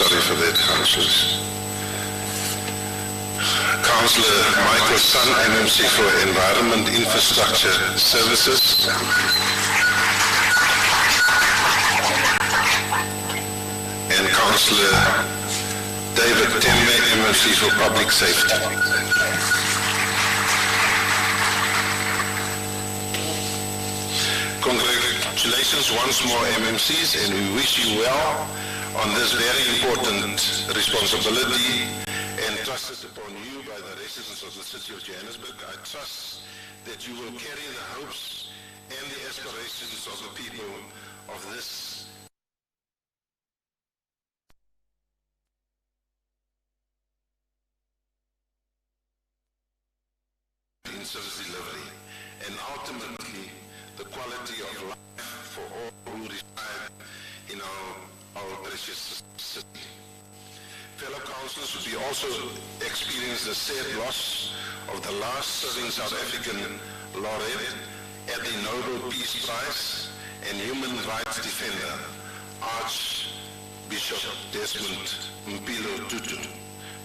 sorry for that, councillors. Councillor Michael Sun, MMC for Environment Infrastructure Services. And Councillor David Tembe, MMC for Public Safety. Congratulations once more, MMCs, and we wish you well on this very important responsibility entrusted upon you by the residents of the city of Johannesburg. I trust that you will carry the hopes and the aspirations of the people of this in service delivery, and ultimately the quality of life for all who reside in our precious city. Fellow councillors, we also experienced the sad loss of the last serving South African laureate at the Nobel Peace Prize and human rights defender, Archbishop Desmond Mpilo Tutu.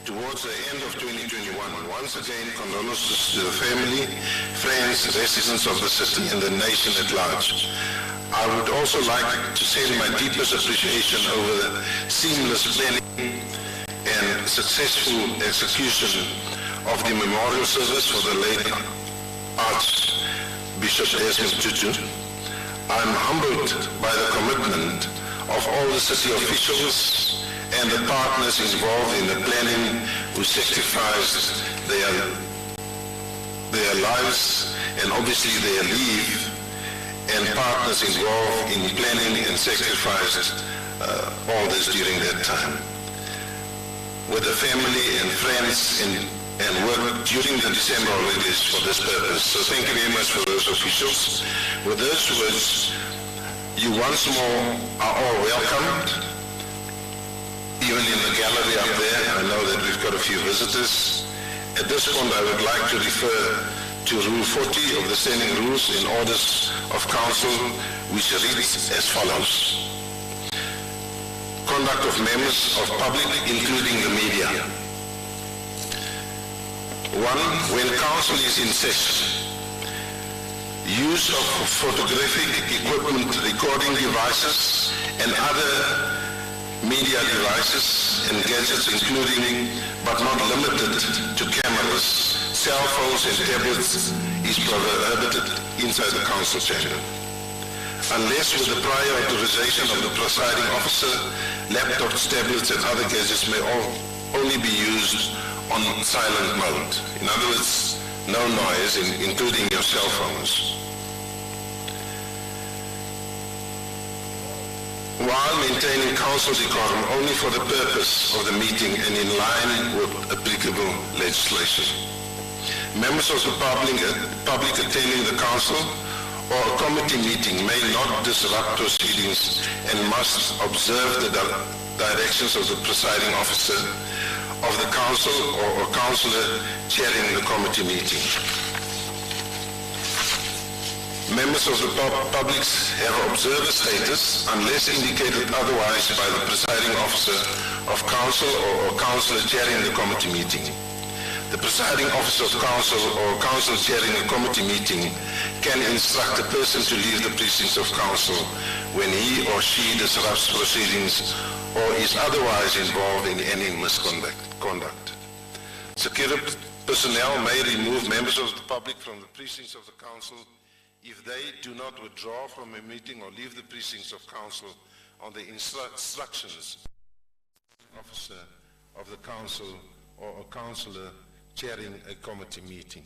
Towards the end of 2021, once again, condolences to the family, friends, residents of the city and the nation at large. I would also like to send my deepest appreciation over the seamless planning and successful execution of the memorial service for the late Archbishop Desmond Tutu. I'm humbled by the commitment of all the city officials and the partners involved in the planning who sacrificed their lives and obviously their leave, and partners involved in planning and sacrificed all this during that time. With the family and friends and work during the December holidays for this purpose. So thank you very much for those officials. With those words, you once more are all welcomed. Even in the gallery up there, I know that we've got a few visitors. At this point, I would like to refer to Rule 40 of the Standing Rules in Orders of Council, which reads as follows. Conduct of members of public, including the media. 1. When council is in session, use of photographic equipment, recording devices, and other media devices and gadgets, including but not limited to cameras, cell phones and tablets, is prohibited inside the council chamber. Unless with the prior authorization of the presiding officer, laptops, tablets and other gadgets may only be used on silent mode. In other words, no noise, including your cell phones. While maintaining council decorum only for the purpose of the meeting and in line with applicable legislation. Members of the public attending the council or a committee meeting may not disrupt proceedings and must observe the directions of the presiding officer of the council or councillor chairing the committee meeting. Members of the public have observer status unless indicated otherwise by the presiding officer of council or councillor chairing the committee meeting. The presiding officer of council or councillor chairing the committee meeting can instruct a person to leave the precincts of council when he or she disrupts proceedings or is otherwise involved in any misconduct. Security personnel may remove members of the public from the precincts of the council if they do not withdraw from a meeting or leave the precincts of council on the instructions of the officer of the council or a councillor chairing a committee meeting.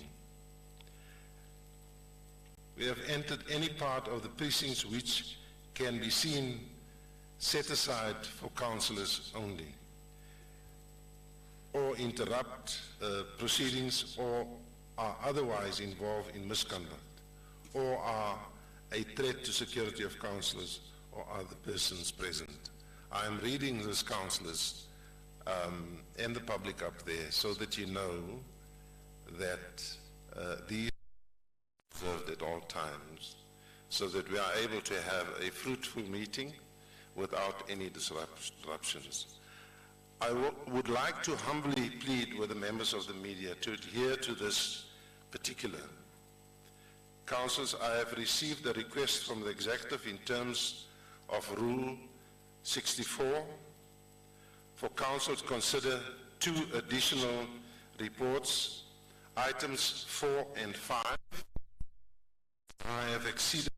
We have entered any part of the precincts which can be seen set aside for councillors only, or interrupt proceedings, or are otherwise involved in misconduct, or are a threat to security of councillors or other persons present. I am reading this, councillors and the public up there, so that you know that these are observed at all times, so that we are able to have a fruitful meeting without any disruptions. I would like to humbly plead with the members of the media to adhere to this particular. Councillors, I have received a request from the Executive in terms of Rule 64 for Council to consider 2 additional reports, items 4 and 5. I have exceeded.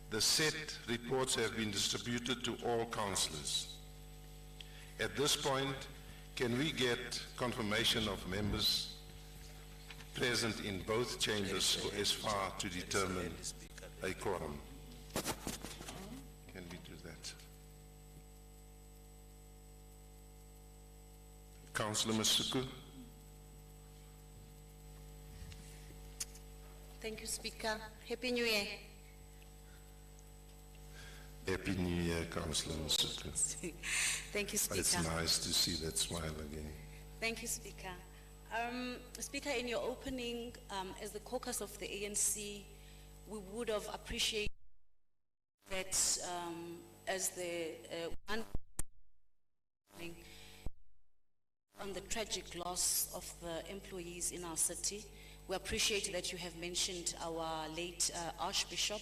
The said reports have been distributed to all councillors. At this point, can we get confirmation of members present in both chambers for as far to determine a quorum? Can we do that? Councillor Masuku. Thank you, Speaker. Happy New Year. Happy New Year, Councillor Masuku. Thank you, Speaker. It's nice to see that smile again. Thank you, Speaker. Speaker, in your opening, as the caucus of the ANC, we would have appreciated that as the one on the tragic loss of the employees in our city. We appreciate that you have mentioned our late Archbishop,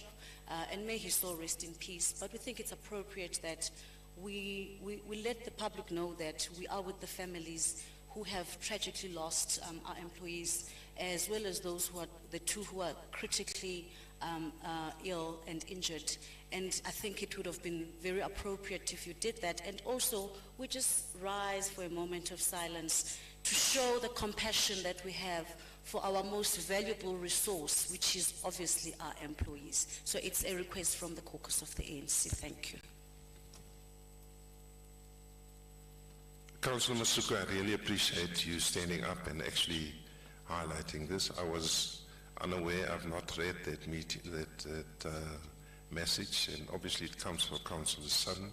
and may his soul rest in peace. But we think it's appropriate that we let the public know that we are with the families who have tragically lost our employees, as well as those who are the 2 who are critically ill and injured. And I think it would have been very appropriate if you did that. And also, we just rise for a moment of silence to show the compassion that we have for our most valuable resource, which is obviously our employees. So it's a request from the caucus of the ANC. Thank you. Councillor Masuku, I really appreciate you standing up and actually highlighting this. I was unaware, I've not read that message, and obviously it comes from Councillor Sun.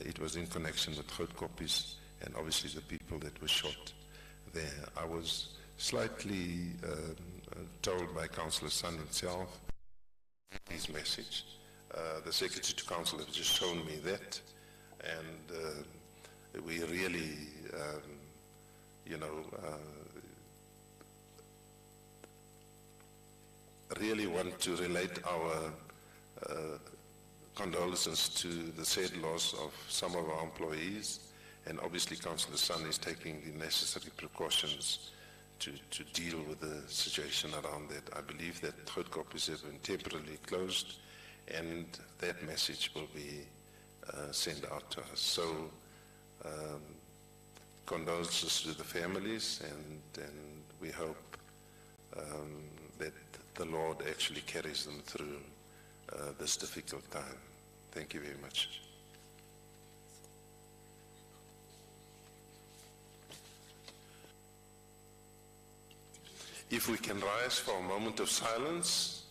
It was in connection with photocopies and obviously the people that were shot there. I was slightly told by Councillor Sun himself his message. The Secretary to Council has just shown me that, and we really, really want to relate our condolences to the sad loss of some of our employees, and obviously Councillor Sun is taking the necessary precautions to deal with the situation around that. I believe that photocopies have been temporarily closed, and that message will be sent out to us. So condolences to the families, and we hope that the Lord actually carries them through this difficult time. Thank you very much. If we can rise for a moment of silence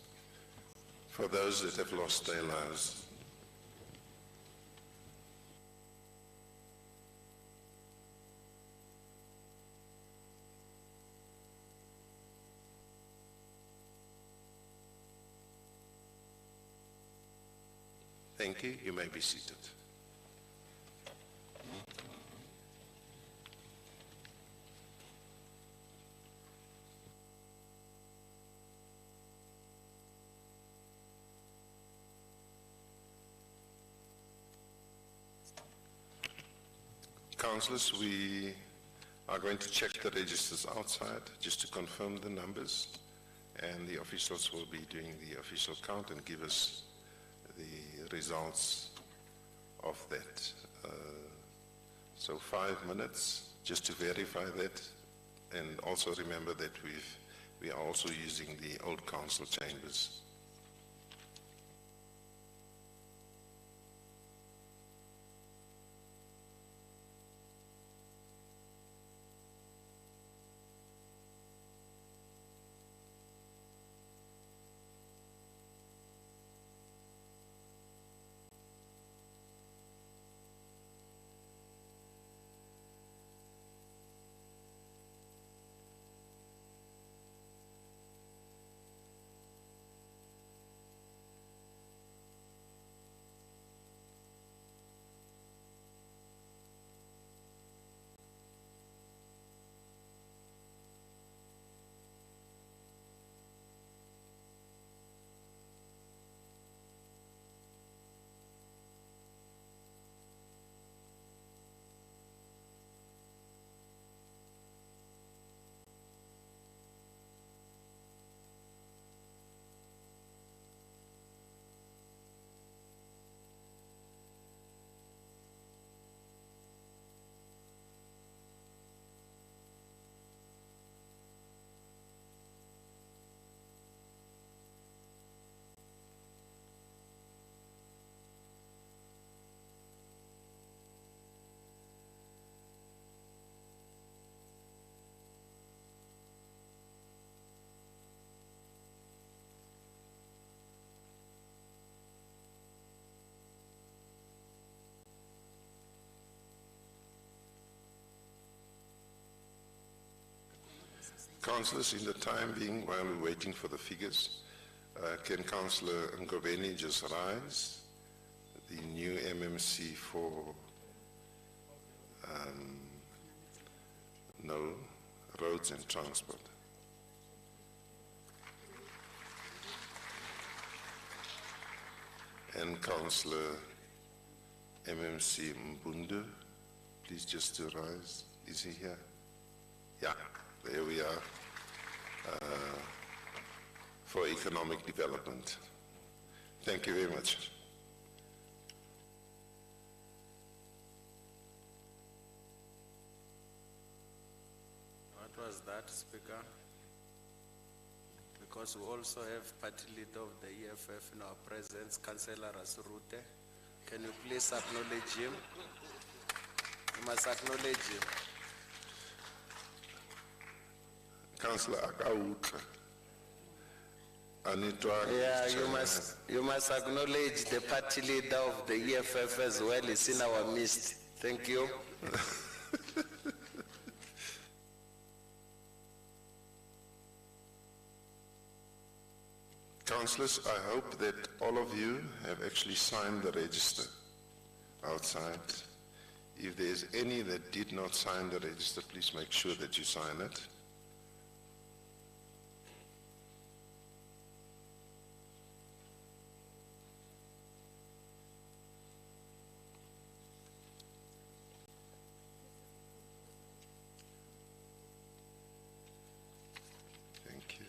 for those that have lost their lives. Thank you. You may be seated. Councillors, we are going to check the registers outside just to confirm the numbers, and the officials will be doing the official count and give us the results of that. So 5 minutes just to verify that, and also remember that we are also using the old council chambers. Councillors, in the time being, while we're waiting for the figures, can Councillor Ngobeni just rise? The new MMC for roads and transport. And Councillor MMC Mbundu, please just to rise. Is he here? Yeah, there we are. For economic development. Thank you very much. What was that, Speaker? Because we also have party leader of the EFF in our presence, Councillor Asurute. Can you please acknowledge him? You must acknowledge him. Councillor Akauka. Yeah, you must acknowledge the party leader of the EFF as well. He's in our midst. Thank you. Councillors, I hope that all of you have actually signed the register outside. If there's any that did not sign the register, please make sure that you sign it. Thank you.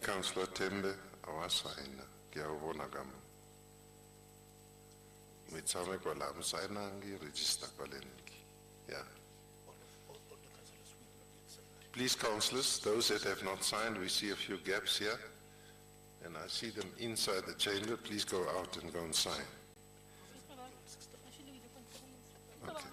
Councillor Tembe, awasaina, kiyawubona kama. Mitsame kwa la msainangi register kwa lenki. Yeah. Please, councillors, those that have not signed, we see a few gaps here, and I see them inside the chamber. Please go out and go and sign. Okay.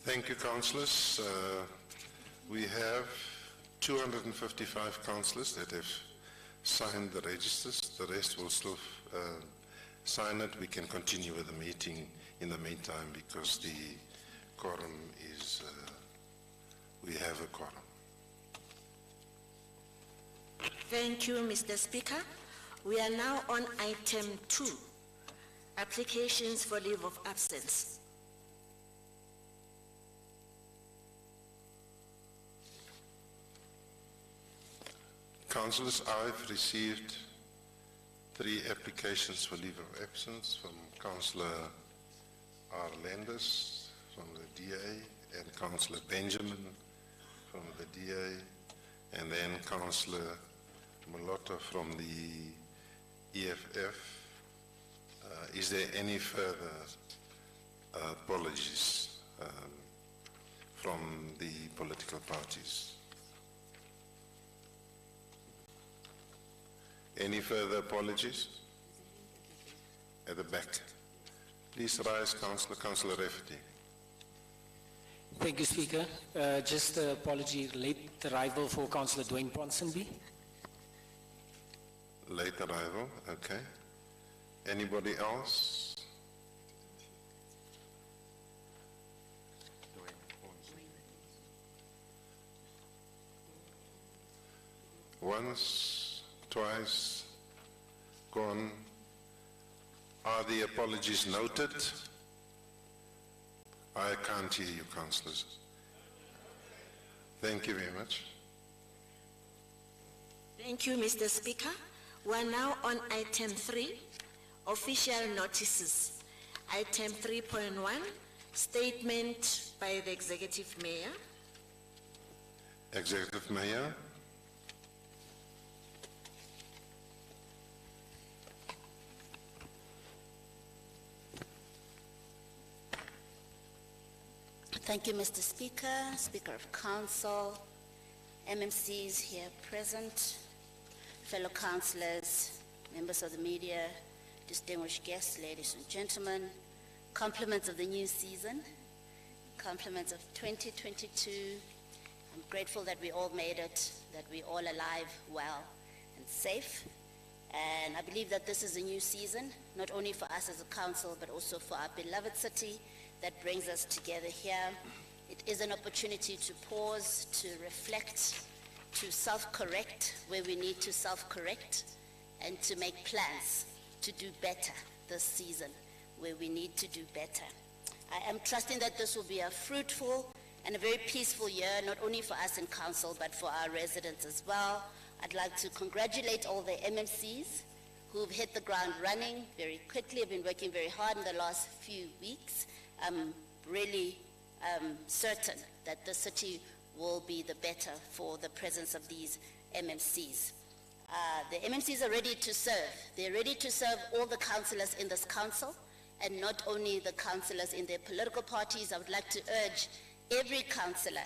Thank you, councillors. We have 255 councillors that have signed the registers. The rest will still sign it. We can continue with the meeting in the meantime because the quorum is, we have a quorum. Thank you, Mr. Speaker. We are now on item 2, applications for leave of absence. Councillors, I've received 3 applications for leave of absence from Councillor R. Lenders from the DA and Councillor Benjamin from the DA and then Councillor Moloto from the EFF. Is there any further apologies from the political parties? Any further apologies? At the back. Please rise, Councillor. Councillor Rafferty. Thank you, Speaker. Just an apology, late arrival for Councillor Dwayne Ponsonby. Late arrival, okay. Anybody else? Once, twice, gone. Are the apologies noted? I can't hear you, councillors. Thank you very much. Thank you, Mr. Speaker. We are now on item 3, official notices. Item 3.1, statement by the Executive Mayor. Executive Mayor. Thank you, Mr. Speaker, Speaker of Council, MMCs here present, fellow councillors, members of the media, distinguished guests, ladies and gentlemen, compliments of the new season, compliments of 2022. I'm grateful that we all made it, that we're all alive, well, and safe. And I believe that this is a new season, not only for us as a council, but also for our beloved city that brings us together here. It is an opportunity to pause, to reflect, to self-correct where we need to self-correct, and to make plans to do better this season where we need to do better. I am trusting that this will be a fruitful and a very peaceful year, not only for us in council, but for our residents as well. I'd like to congratulate all the MMCs who've hit the ground running very quickly, have been working very hard in the last few weeks. I'm really certain that the city will be the better for the presence of these MMCs. The MMCs are ready to serve. They're ready to serve all the councillors in this council, and not only the councillors in their political parties. I would like to urge every councillor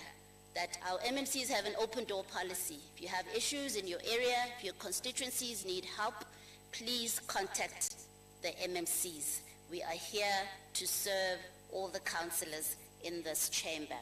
that our MMCs have an open door policy. If you have issues in your area, if your constituencies need help, please contact the MMCs. We are here to serve all the councillors in this chamber.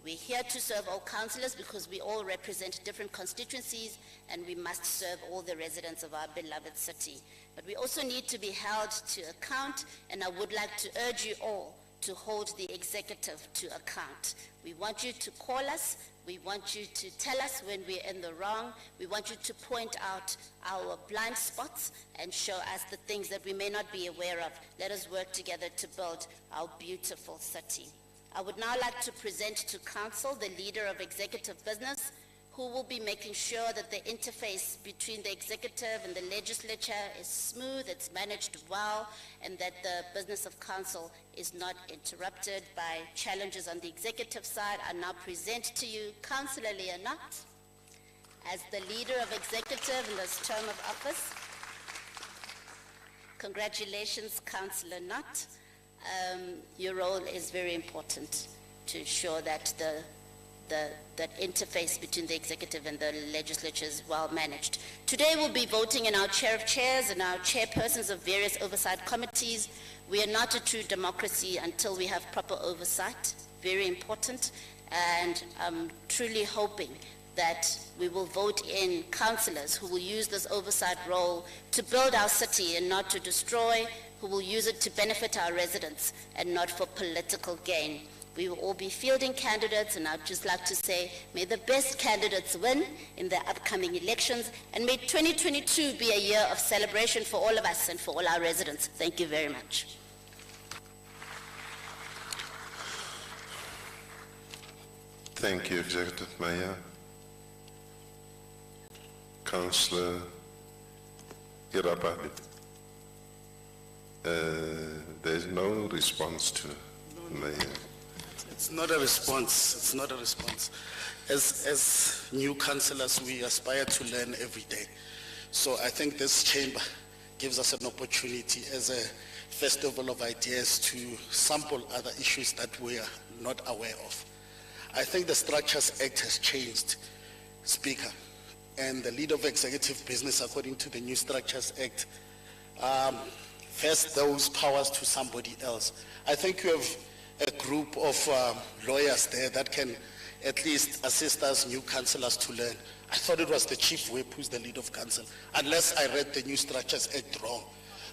We're here to serve all councillors because we all represent different constituencies, and we must serve all the residents of our beloved city. But we also need to be held to account, and I would like to urge you all to hold the executive to account. We want you to call us. We want you to tell us when we're in the wrong. We want you to point out our blind spots and show us the things that we may not be aware of. Let us work together to build our beautiful city. I would now like to present to council the leader of executive business, who will be making sure that the interface between the executive and the legislature is smooth, it's managed well, and that the business of council is not interrupted by challenges on the executive side. I now present to you Councillor Leonard as the leader of executive in this term of office. Congratulations, Councillor Nutt. Your role is very important to ensure that that interface between the executive and the legislature is well managed. Today we'll be voting in our chair of chairs and our chairpersons of various oversight committees. We are not a true democracy until we have proper oversight. Very important. And I'm truly hoping that we will vote in councillors who will use this oversight role to build our city and not to destroy, who will use it to benefit our residents and not for political gain. We will all be fielding candidates, and I'd just like to say, may the best candidates win in the upcoming elections, and may 2022 be a year of celebration for all of us and for all our residents. Thank you very much. Thank you, Executive Mayor. Councillor Irabadi. There's no response to Mayor. It's not a response. It's not a response. As new councillors, we aspire to learn every day. So I think this chamber gives us an opportunity as a festival of ideas to sample other issues that we are not aware of. I think the Structures Act has changed, Speaker, and the lead of executive business, according to the new Structures Act, vests those powers to somebody else. I think you have a group of lawyers there that can at least assist us new councillors to learn. I thought it was the chief whip who's the lead of council, unless I read the new Structures Act wrong.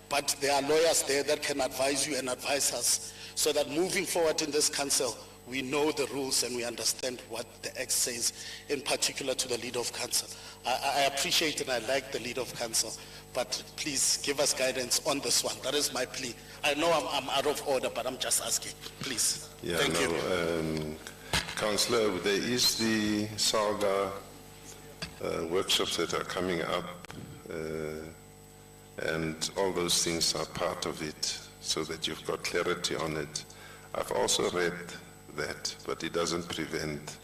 But there are lawyers there that can advise you and advise us, so that moving forward in this council, we know the rules and we understand what the Act says, in particular to the lead of council. I appreciate and I like the lead of council, but please give us guidance on this one. That is my plea. I know I'm out of order, but I'm just asking, please. Yeah, Thank you. Councillor, there is the SALGA workshops that are coming up, and all those things are part of it, so that you've got clarity on it. I've also read that, but it doesn't prevent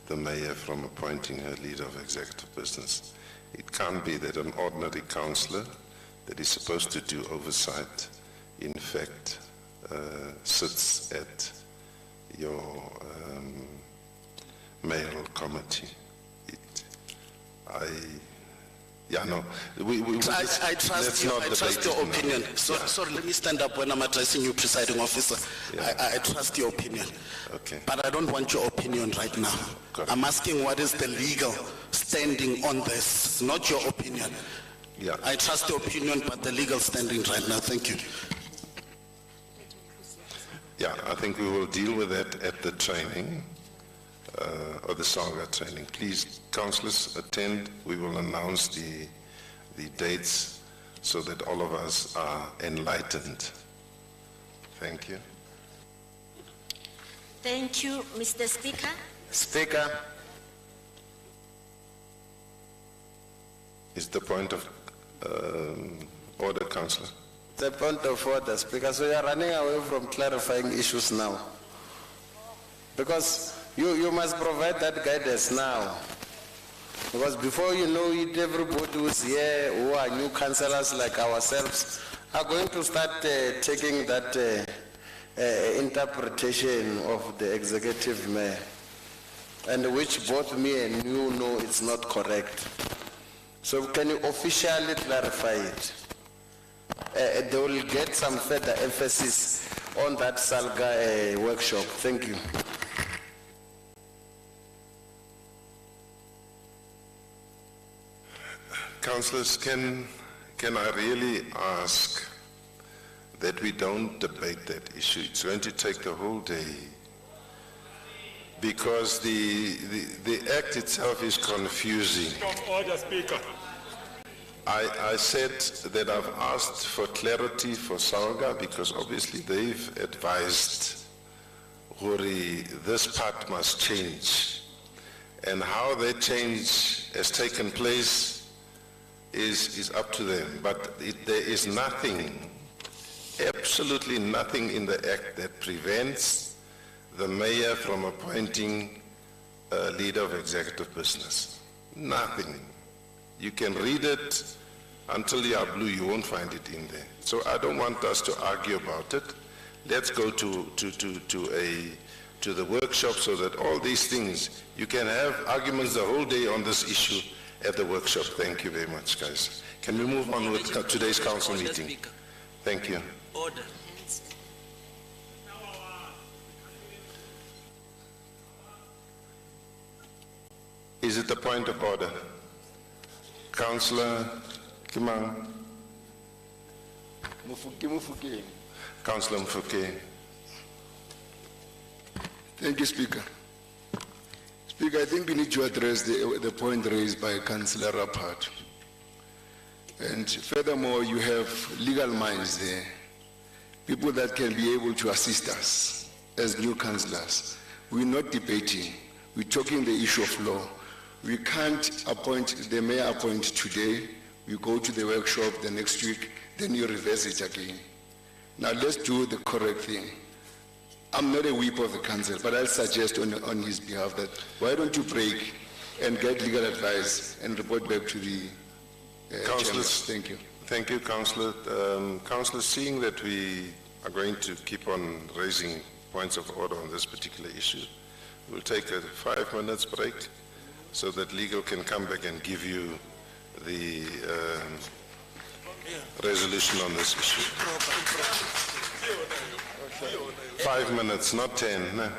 the mayor from appointing her leader of executive business. It can't be that an ordinary councillor that is supposed to do oversight, in fact, sits at your mayoral committee. I trust you. I trust your opinion. Sorry, let me stand up when I'm addressing you, presiding officer. Yeah. I trust your opinion. Okay. But I don't want your opinion right now. I'm asking what is the legal standing on this, not your opinion. Yeah. I trust your opinion, but the legal standing right now. Thank you. Yeah, I think we will deal with that at the training, or the SALGA training. Please, councillors, attend. We will announce the dates so that all of us are enlightened. Thank you. Thank you, Mr. Speaker. Speaker. Is the point of order, councillor? The point of order, Speaker. So you are running away from clarifying issues now. Because you must provide that guidance now. Because before you know it, everybody who's here, who are new councillors like ourselves, are going to start taking that interpretation of the executive mayor, and which both me and you know it's not correct. So can you officially clarify it? They will get some further emphasis on that SALGA workshop. Thank you. Councillors, can I really ask that we don't debate that issue? It's going to take the whole day, because the act itself is confusing. Order, Speaker. I said that I've asked for clarity for SALGA, because obviously they've advised Hori this part must change, and how that change has taken place is up to them. But there is nothing, absolutely nothing in the act that prevents the mayor from appointing a leader of executive business. Nothing. You can read it until you are blue, you won't find it in there. So I don't want us to argue about it. Let's go to the workshop, so that all these things, you can have arguments the whole day on this issue at the workshop. Thank you very much, guys. Can we move on with today's council meeting? Thank you. Order. Is it a point of order? Councillor Kimang. Councillor Mfuke. Thank you, Speaker. Speaker, I think we need to address the point raised by Councillor Rappert. And furthermore, you have legal minds there, people that can be able to assist us as new councillors. We're not debating, we're talking the issue of law. We can't appoint, the mayor appoint today, we go to the workshop the next week, then you reverse it again. Now let's do the correct thing. I'm not a whip of the council, but I'll suggest on his behalf that why don't you break and get legal advice and report back to the Councillors. Thank you. Thank you, Councillor. Councillor, seeing that we are going to keep on raising points of order on this particular issue, We'll take a 5 minutes break so that legal can come back and give you the resolution on this issue. 5 minutes, not 10. No.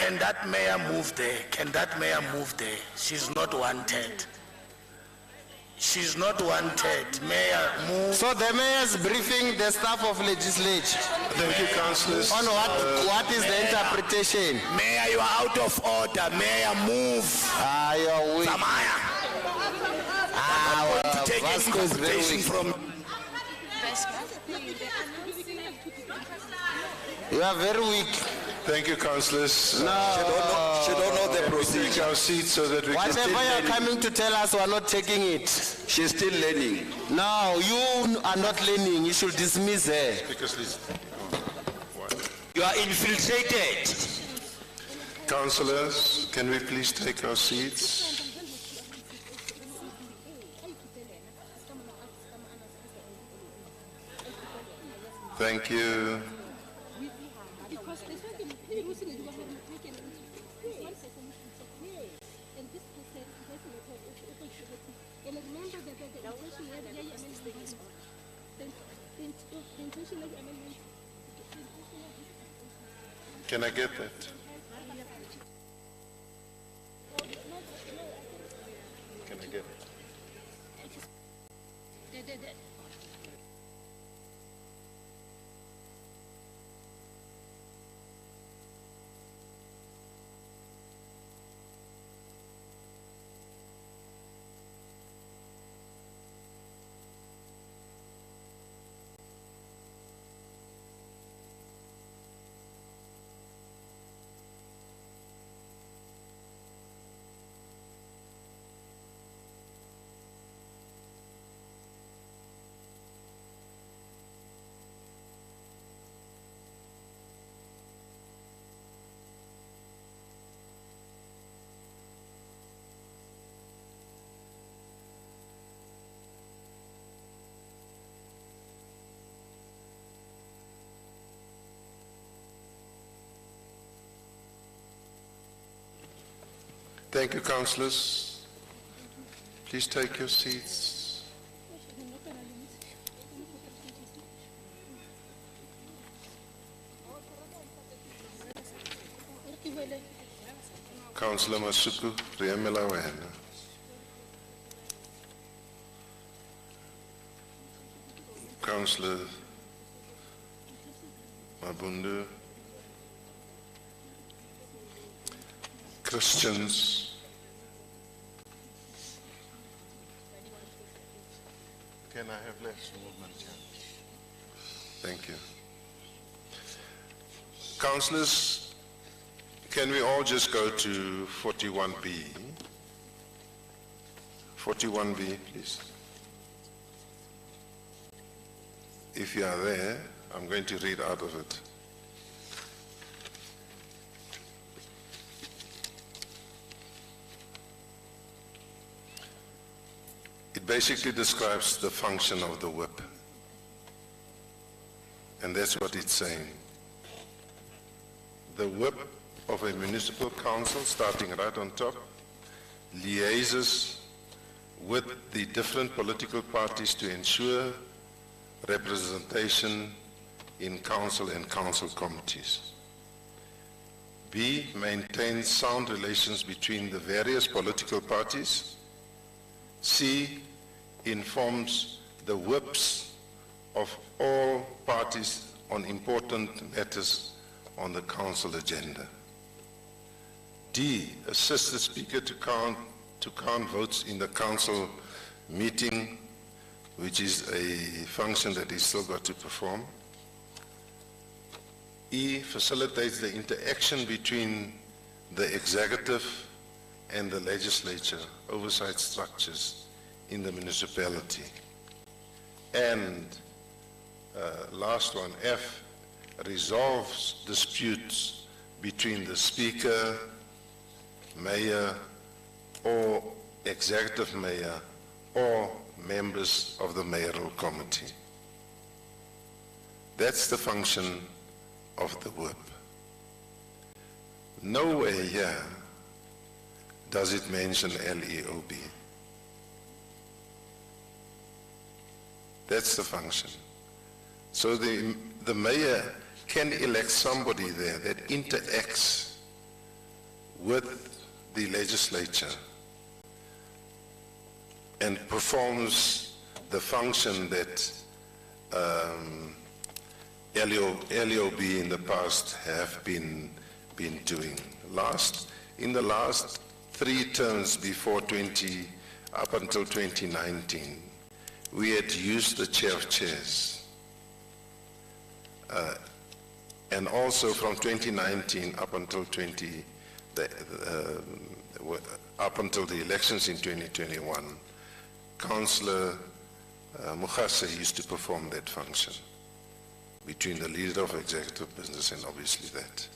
Can that mayor move there? Can that mayor move there? She's not wanted. She's not wanted. Mayor, move. So the mayor is briefing the staff of legislature Thank you, councillors. on what is the interpretation. Mayor, you are out of order. Mayor, move. You're weak. Samaya. To take any Vasco is very interpretation weak. from. You are very weak. Thank you, councillors. She Can don't know the we take our seats so that we can... Whatever you're coming to tell us, we are not taking it. She's still learning. No, you are not learning. You should dismiss her. Because this- You are infiltrated. Councillors, can we please take our seats? Thank you. Can I get that? Can I get it? Thank you, councillors. Please take your seats. Councillor Masuku, Riamela Wena. Councillor Mabundu. Christians. Can I have less movement here? Thank you. Councillors, can we all just go to 41B? 41B, please. If you are there, I'm going to read out of it. It basically describes the function of the whip. And that's what it's saying. The whip of a municipal council, starting right on top, liaises with the different political parties to ensure representation in council and council committees. B, maintains sound relations between the various political parties. C, informs the whips of all parties on important matters on the council agenda. D, assists the speaker to count votes in the council meeting, which is a function that he's still got to perform. E, facilitates the interaction between the executive and the legislature, oversight structures in the municipality. And last one, F, resolves disputes between the speaker, mayor, or executive mayor, or members of the mayoral committee. That's the function of the whip. Nowhere here does it mention LEOB. That's the function. So the mayor can elect somebody there that interacts with the legislature and performs the function that LEOB in the past have been doing. In the last 3 terms before up until 2019, we had used the chair of chairs. And also from 2019 up until up until the elections in 2021, Councillor Mukhase used to perform that function between the leader of executive business and obviously that.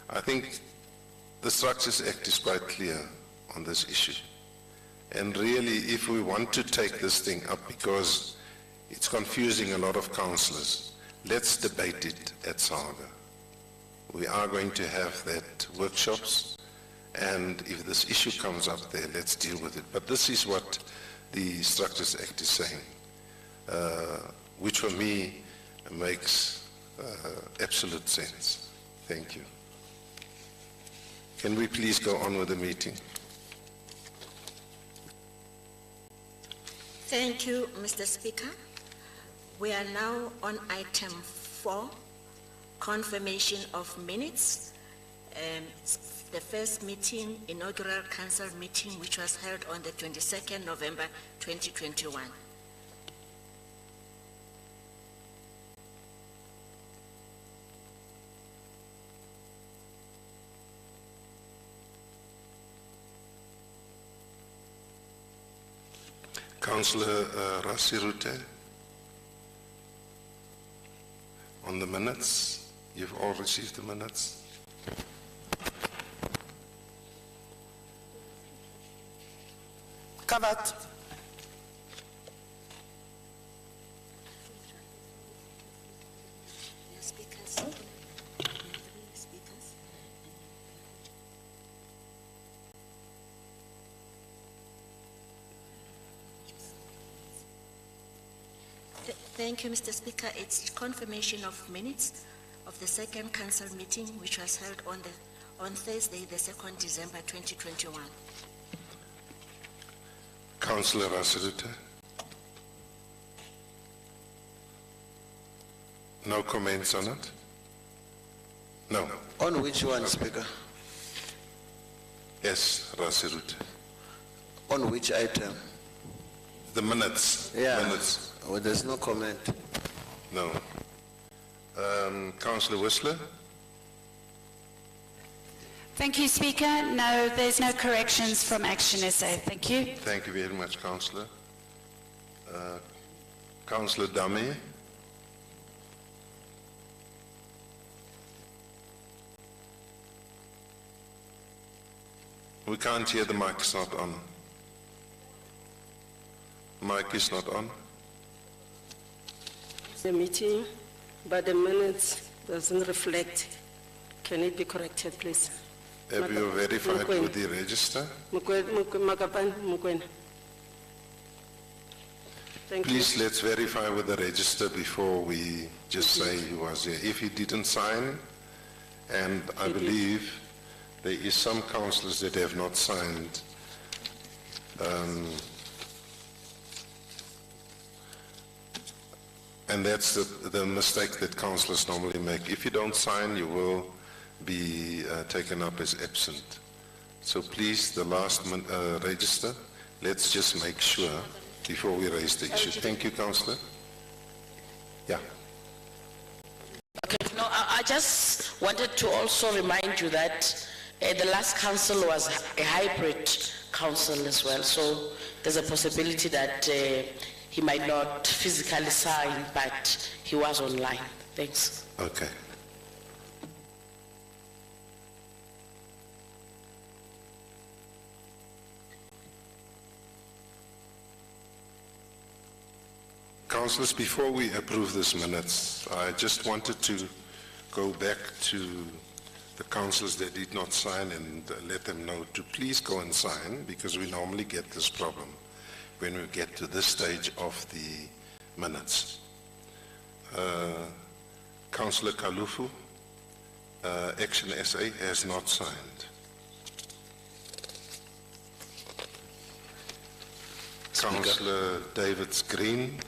I think the Structures Act is quite clear on this issue. And really, if we want to take this thing up, because it's confusing a lot of councillors, let's debate it at Saga. We are going to have that workshops, and if this issue comes up there, let's deal with it. But this is what the Structures Act is saying, which for me makes absolute sense. Thank you. Can we please go on with the meeting? Thank you, Mr. Speaker. We are now on item 4, confirmation of minutes. The first meeting, inaugural council meeting, which was held on the 22nd November 2021. Councillor Rasirute, on the minutes, you've all received the minutes. Covered. Thank you, Mr. Speaker. It's confirmation of minutes of the second council meeting, which was held on Thursday, the 2nd December 2021. Councillor Rasirute. No comments on it? No. On which one, Speaker? Yes, Rasirute. On which item? The minutes. Yeah. Minutes. Oh, there's no comment. No. Councillor Whistler? Thank you, Speaker. No, there's no corrections from Action SA. Thank you. Thank you very much, Councillor. Councillor Dami? We can't hear, the mic is not on. Mic is not on. The meeting, but the minutes doesn't reflect. Can it be corrected, please? Have you verified with the register? Please, let's verify with the register before we just say he was here. If he didn't sign, and I believe there is some councillors that have not signed, and that's the mistake that councillors normally make. If you don't sign, you will be taken up as absent. So please, the last register, let's just make sure before we raise the issue. Thank you, Councillor. Yeah. Okay, no, I just wanted to also remind you that the last council was a hybrid council as well, so there's a possibility that he might not physically sign, but he was online. Thanks. Okay. Councillors, before we approve this minutes, I just wanted to go back to the councillors that did not sign and let them know to please go and sign, because we normally get this problem when we get to this stage of the minutes. Councillor Kalufu, Action SA has not signed. Councillor David Green,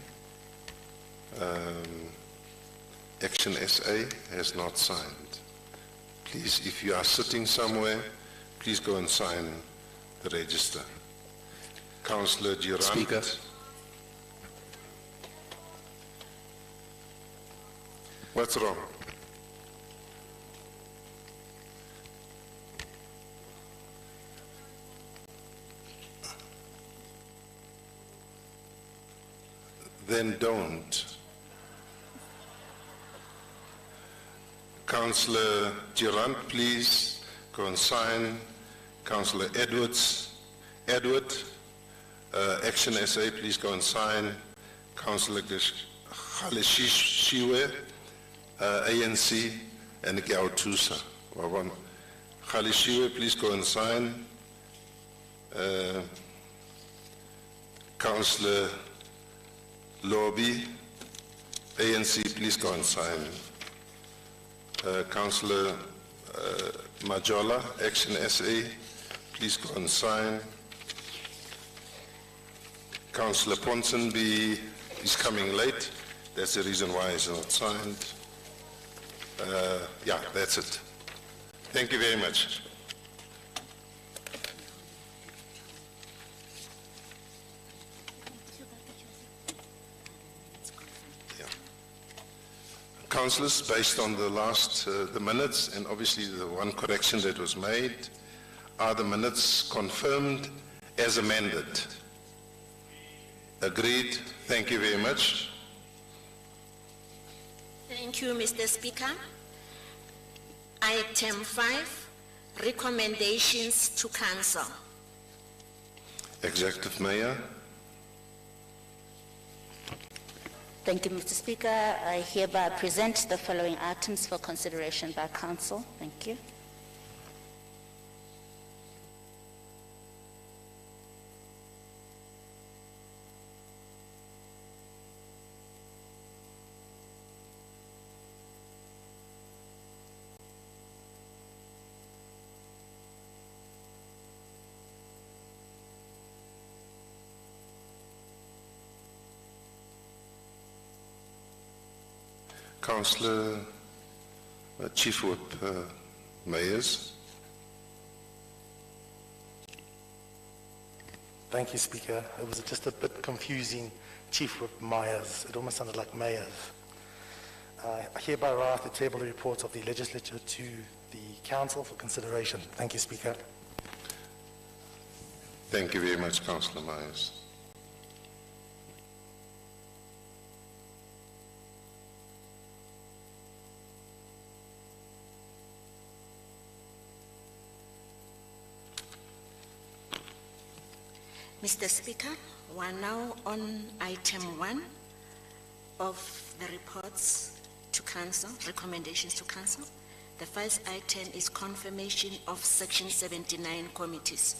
Action SA, has not signed. Please, if you are sitting somewhere, please go and sign the register. Councillor Durant. Speaker. What's wrong? Then don't. Councillor Durant, please go and sign. Councillor Edward, Action SA, please go and sign. Councillor Khalishiwe, ANC, and Gyautusa. Khalishiwe, please go and sign. Councillor Lobby, ANC, please go and sign. Councillor Majola, Action SA, please go and sign. Councillor Ponsonby is coming late. That's the reason why he's not signed. Yeah, that's it. Thank you very much. Councillors, based on the last, the minutes, and obviously the one correction that was made, are the minutes confirmed as amended? Agreed. Thank you very much. Thank you, Mr. Speaker. Item 5, recommendations to Council. Executive Mayor. Thank you, Mr. Speaker. I hereby present the following items for consideration by Council. Thank you. Councillor Chief Whip Mayors. Thank you, Speaker. It was just a bit confusing, Chief Whip Myers. It almost sounded like mayors. I hereby write the table of reports of the legislature to the Council for consideration. Thank you, Speaker. Thank you very much, Councillor Myers. Mr. Speaker, we are now on item 1 of the reports to Council, recommendations to Council. The first item is confirmation of Section 79 committees.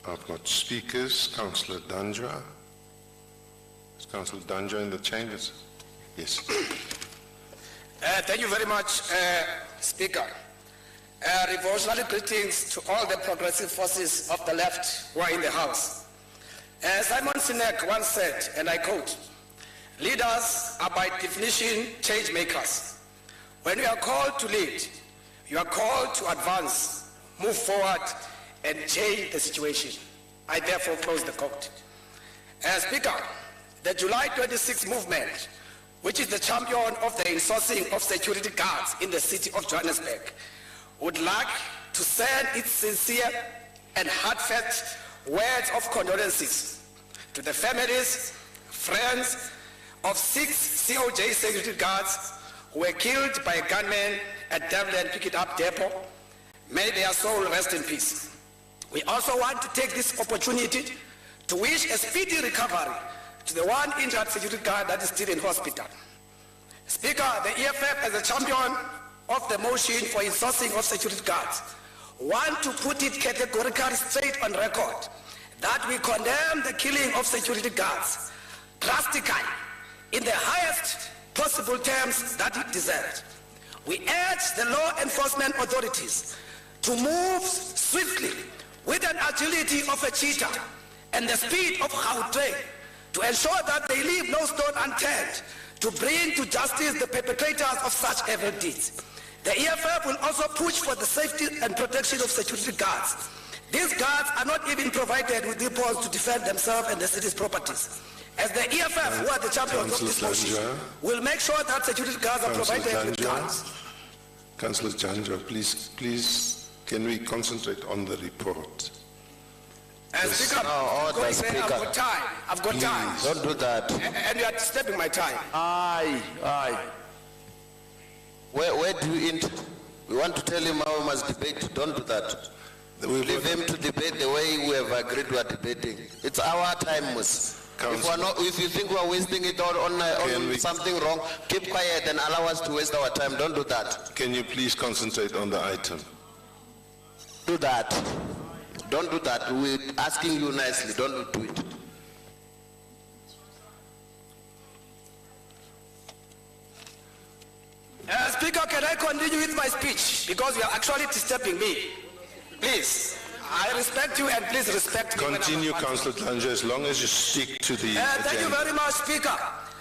I've got speakers, Councillor Dandra. Is Councillor Dandra in the chambers? Yes. Thank you very much, Speaker. Revolutionary greetings to all the progressive forces of the left who are in the House. Simon Sinek once said, and I quote, "Leaders are by definition change makers. When you are called to lead, you are called to advance, move forward, and change the situation." I therefore close the quote. Speaker, the July 26 movement, which is the champion of the insourcing of security guards in the city of Johannesburg, would like to send its sincere and heartfelt words of condolences to the families, friends of 6 COJ security guards who were killed by a gunman at Devlin Pick It Up Depot. May their soul rest in peace. We also want to take this opportunity to wish a speedy recovery to the one injured security guard that is still in hospital. Speaker, the EFF as a champion of the motion for insourcing of security guards want to put it categorically straight on record that we condemn the killing of security guards. drastically in the highest possible terms that it deserved. We urge the law enforcement authorities to move swiftly with an agility of a cheetah and the speed of Gauteng to ensure that they leave no stone unturned to bring to justice the perpetrators of such evil deeds. The EFF will also push for the safety and protection of security guards. These guards are not even provided with weapons to defend themselves and the city's properties. As the EFF, who are the champions of this motion, will make sure that security guards are provided with guns. Councillor Janja, please, can we concentrate on the report? Speaker, I've got time. Don't do that. And you are disturbing my time. Aye. Where do you end? We want to tell him how we must debate. Don't do that. We leave him to debate the way we have agreed we are debating. It's our time, Mus. If you think we are wasting it on something wrong, keep quiet and allow us to waste our time. Don't do that. Can you please concentrate on the item? Do that. Don't do that. We're asking you nicely. Don't do it. Speaker, can I continue with my speech? Because you are actually disturbing me. Please, I respect you and please respect me. Continue, Councillor Janja, as long as you stick to the agenda. Thank you very much, Speaker.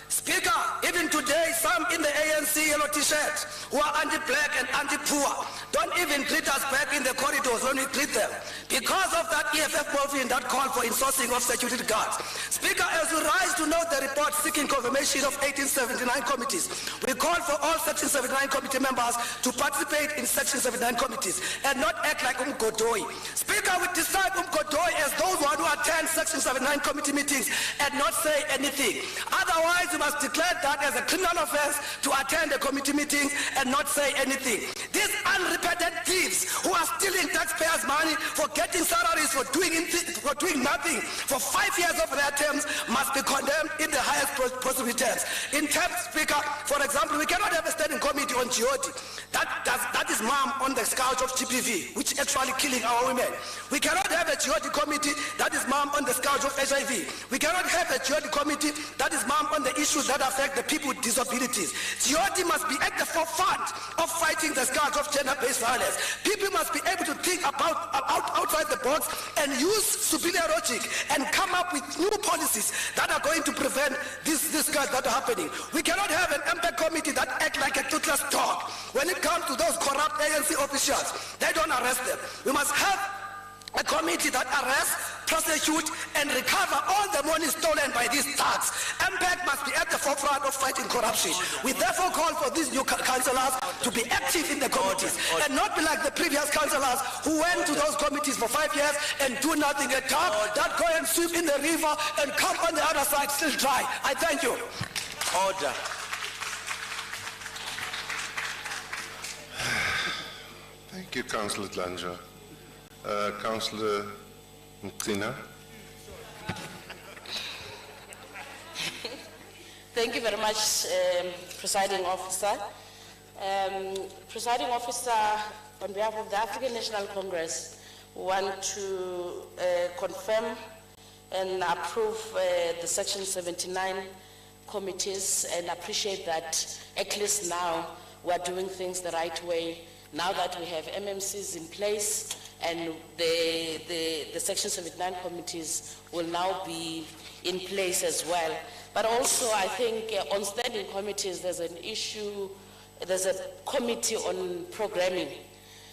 Speaker, even today, some in the ANC yellow t-shirt who are anti-black and anti-poor don't even greet us back in the corridors when we greet them because of that EFF movement that called for insourcing of security guards. Speaker, as we rise to note the report seeking confirmation of 1879 committees, we call for all Section 79 committee members to participate in Section 79 committees and not act like Godoi. Speaker, we describe Godoi as those who attend Section 79 committee meetings and not say anything. Otherwise, we must declare that as a criminal offense to attend the committee meetings and not say anything. These unrepentant thieves who are stealing taxpayers' money for getting salaries for doing nothing for 5 years of their terms must be condemned in the highest possible terms. In terms, Speaker, for example, we cannot have a standing committee on GOD. That is mom on the scourge of GPV, which is actually killing our women. We cannot have a GOD committee that is mom on the scourge of HIV. We cannot have a GOD committee that is mom on the issues that affect the people with disabilities. GOD must be at the forefront of fighting the scourge of gender-based violence. People must be able to think outside the box and use superior logic and come up with new policies that are going to prevent these scourge that are happening. We cannot have an MPEC committee that act like a toothless dog. When it comes to those corrupt ANC officials, they don't arrest them. We must have a committee that arrests, prosecute, and recover all the money stolen by these thugs. MPEC must be at the forefront of fighting corruption. We therefore call for these new councillors to be active in the committees and not be like the previous councillors who went to those committees for 5 years and do nothing at all, that go and swim in the river and come on the other side still dry. I thank you. Order. Thank you, Councillor Janja. Councillor Mtina. Thank you very much, Presiding Officer. Presiding Officer, on behalf of the African National Congress, we want to confirm and approve the Section 79 committees and appreciate that at least now we are doing things the right way. Now that we have MMCs in place and the Section 79 committees will now be in place as well. But also I think on standing committees there's an issue, there's a committee on programming,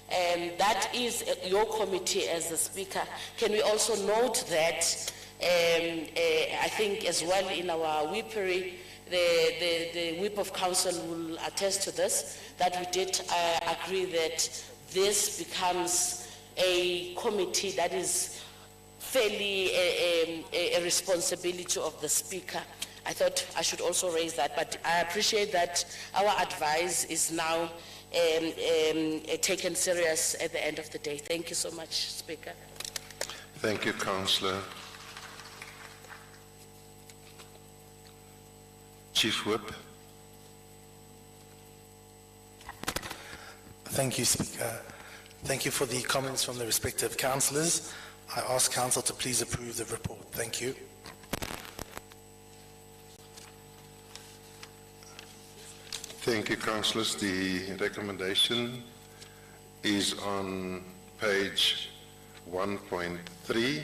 and that is your committee as the Speaker. Can we also note that I think as well in our whippery, the Whip of Council will attest to this, that we did agree that this becomes a committee that is fairly a responsibility of the Speaker. I thought I should also raise that, but I appreciate that our advice is now taken serious at the end of the day. Thank you so much, Speaker. Thank you, Councillor. Chief Whip. Thank you, Speaker. Thank you for the comments from the respective councillors. I ask council to please approve the report. Thank you. Thank you, councillors. The recommendation is on page 1.3.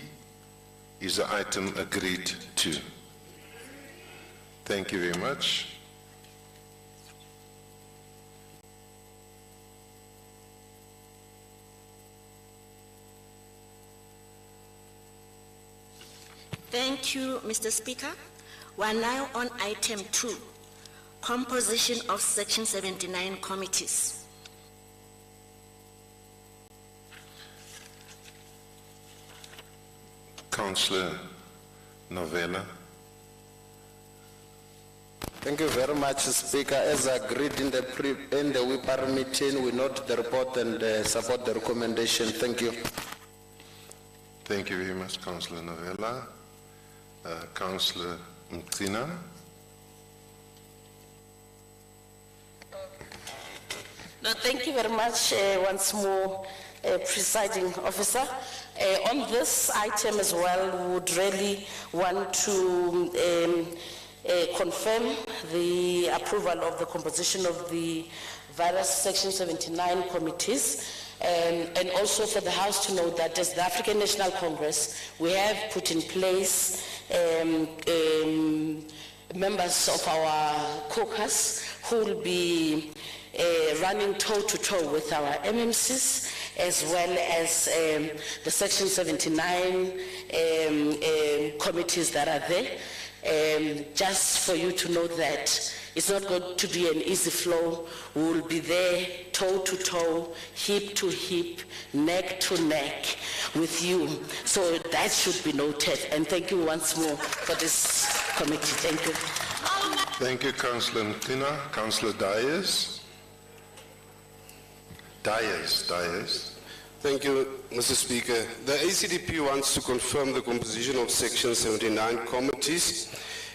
Is the item agreed to? Thank you very much. Thank you, Mr. Speaker. We are now on item 2, composition of Section 79 committees. Councillor Novella. Thank you very much, Speaker. As agreed in the WIPAR meeting, we note the report and support the recommendation. Thank you. Thank you very much, Councillor Novella. Councillor Mtina. No, thank you very much once more, Presiding Officer. On this item as well, we would really want to confirm the approval of the composition of the various Section 79 committees. And also for the House to know that as the African National Congress, we have put in place members of our caucus who will be running toe-to-toe with our MMCs, as well as the Section 79 committees that are there. Just for you to know that it's not going to be an easy flow. We will be there toe-to-toe, hip-to-hip, neck-to-neck with you. So that should be noted. And thank you once more for this committee. Thank you. Thank you, Councillor Mtina. Councillor Dyers. Dyers. Thank you, Mr. Speaker. The ACDP wants to confirm the composition of Section 79 committees,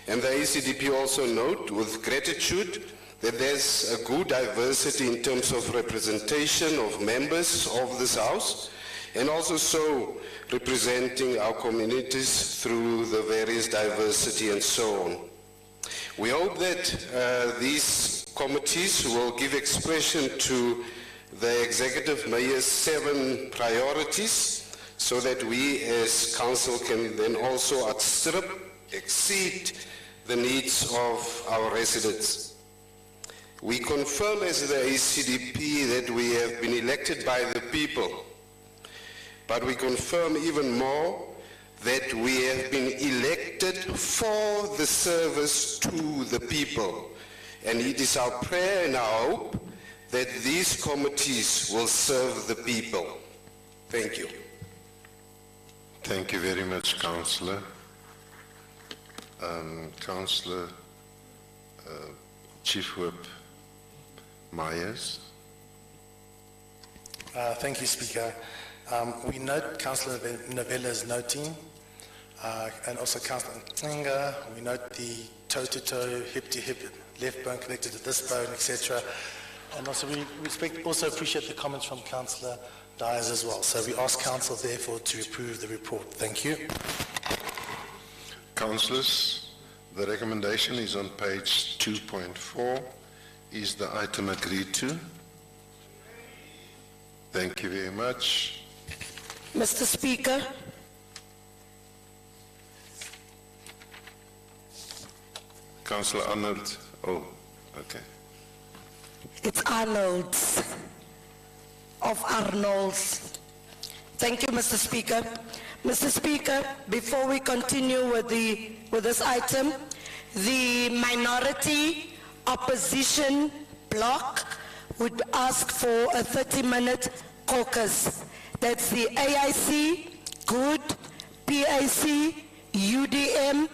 and the ACDP also note with gratitude that there's a good diversity in terms of representation of members of this House, and also so representing our communities through the various diversity and so on. We hope that these committees will give expression to the Executive Mayor's 7 priorities, so that we as Council can then also exceed the needs of our residents. We confirm as the ACDP that we have been elected by the people, but we confirm even more that we have been elected for the service to the people. And it is our prayer and our hope that these committees will serve the people. Thank you. Thank you very much, Councillor. Councillor Chief Whip Myers. Thank you, Speaker. We note Councillor Novella's noting, and also Councillor Ntinga. We note the toe-to-toe, hip-to-hip, left bone connected to this bone, etc. And also we also appreciate the comments from Councillor Dyers as well. So we ask Council, therefore, to approve the report. Thank you. Councillors, the recommendation is on page 2.4. Is the item agreed to? Thank you very much. Mr. Speaker, Councillor Arnold. Oh, okay. it's Arnold's, of Arnold's. Thank you, Mr. Speaker. Mr. Speaker, before we continue with this item, the minority opposition bloc would ask for a 30-minute caucus. That's the AIC, GOOD, PAC, UDM,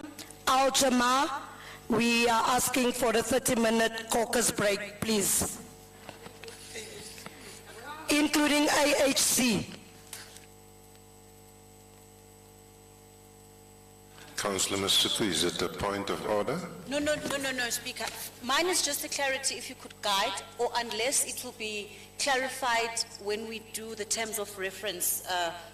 Al-Jamaa. We are asking for a 30-minute caucus break, please. Including AHC. Councillor Masuku, is it a point of order? No, Speaker. Mine is just a clarity, if you could guide, or unless it will be clarified when we do the terms of reference,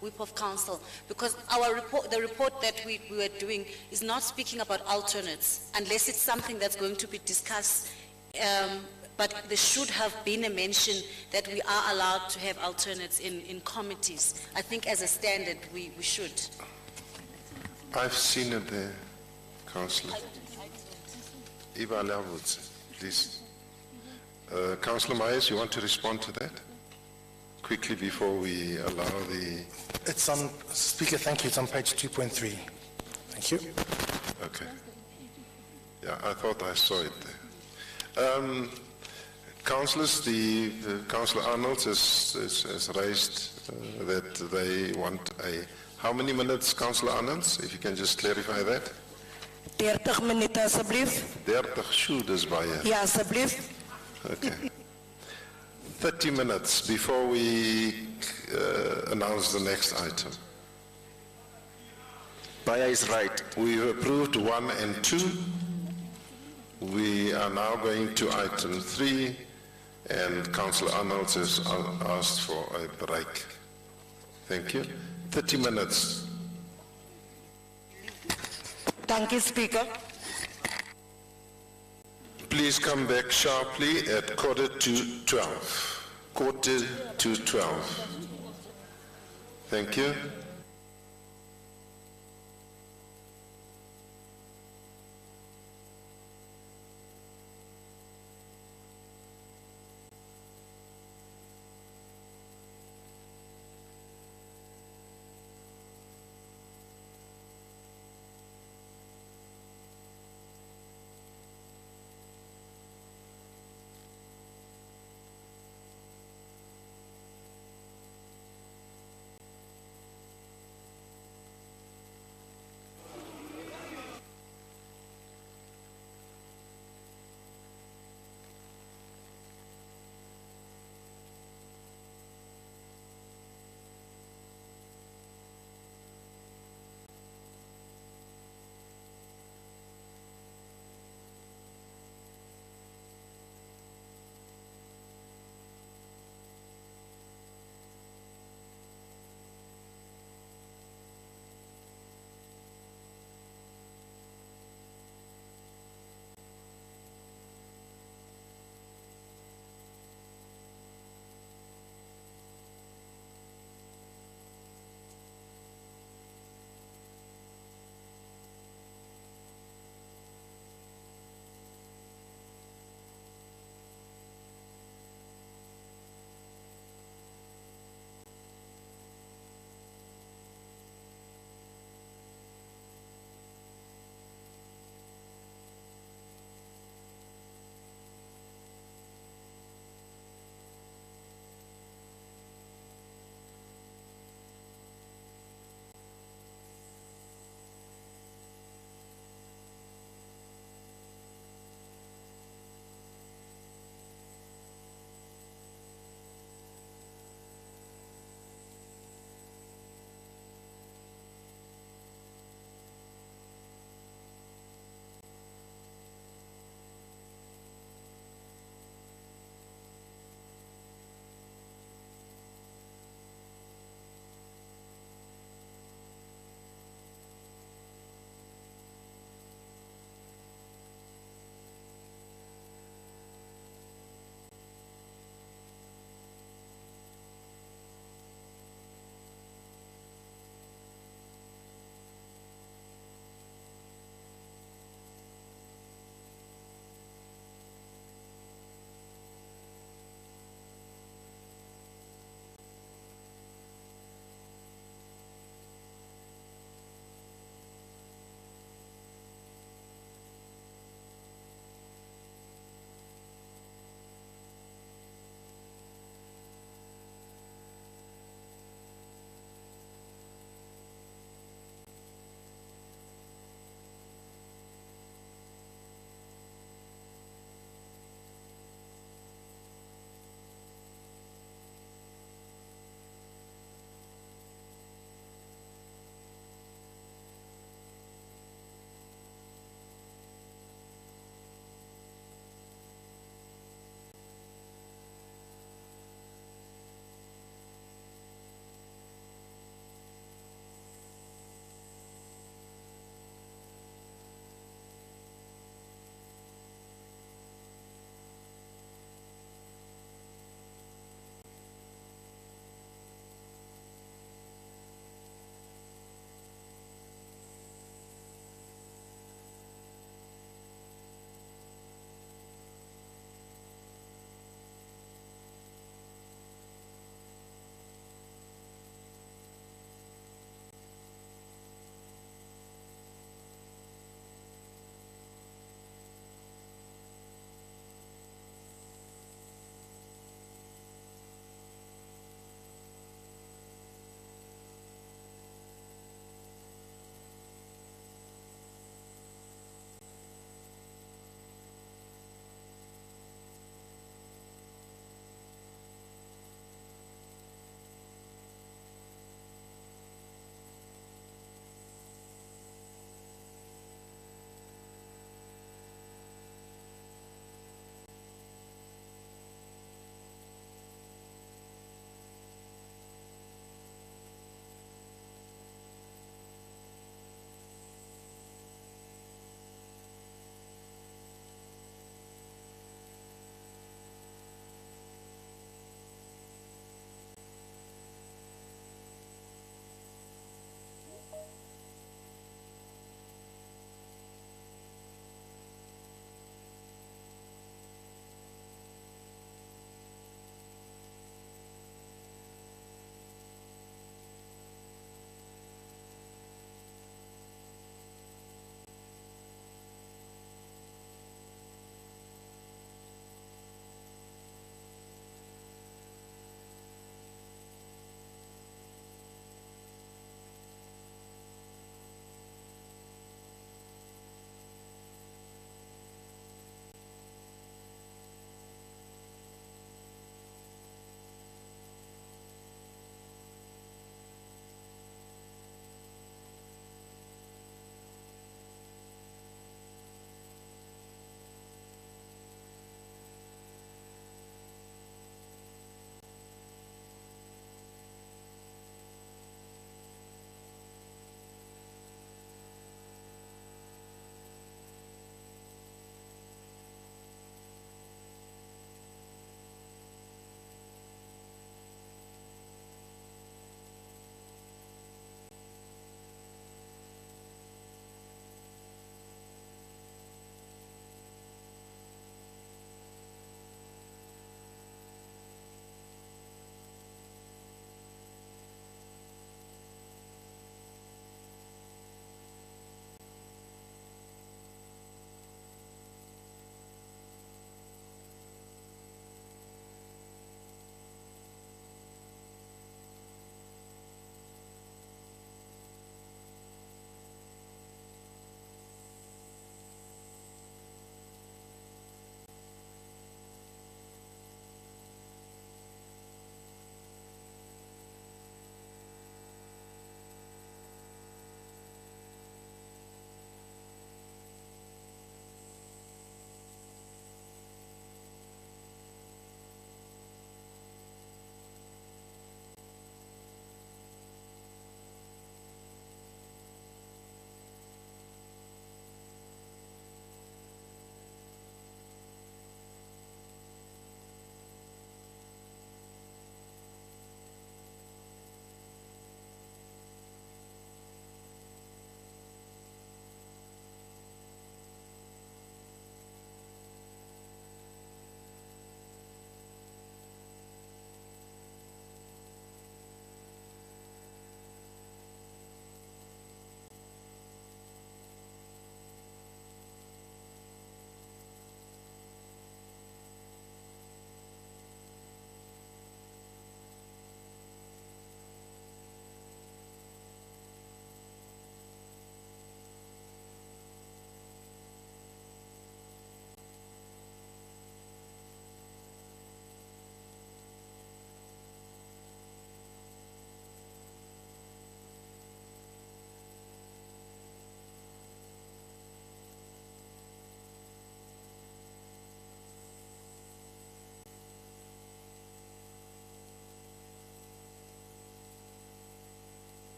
whip of council, because our report, the report that we were doing is not speaking about alternates, unless it's something that's going to be discussed but there should have been a mention that we are allowed to have alternates in committees. I think as a standard, we should. I've seen it there, Councillor. Eva Lawwitz, please. Councillor Myers, you want to respond to that? Quickly before we allow the... It's on, Speaker, thank you, it's on page 2.3. Thank you. Okay. Yeah, I thought I saw it there. Councillors, Councillor Arnold has raised that they want a... How many minutes, Councillor Arnold, if you can just clarify that? 30 minute asseblief. 30, sjoe, dis baie. Ja, asseblief. Okay. 30 minutes before we announce the next item. Baya is right. We've approved 1 and 2. We are now going to item 3, and Councillor Arnold has asked for a break. Thank you. 30 minutes. Thank you, Speaker. Please come back sharply at 11:45. 11:45. Thank you.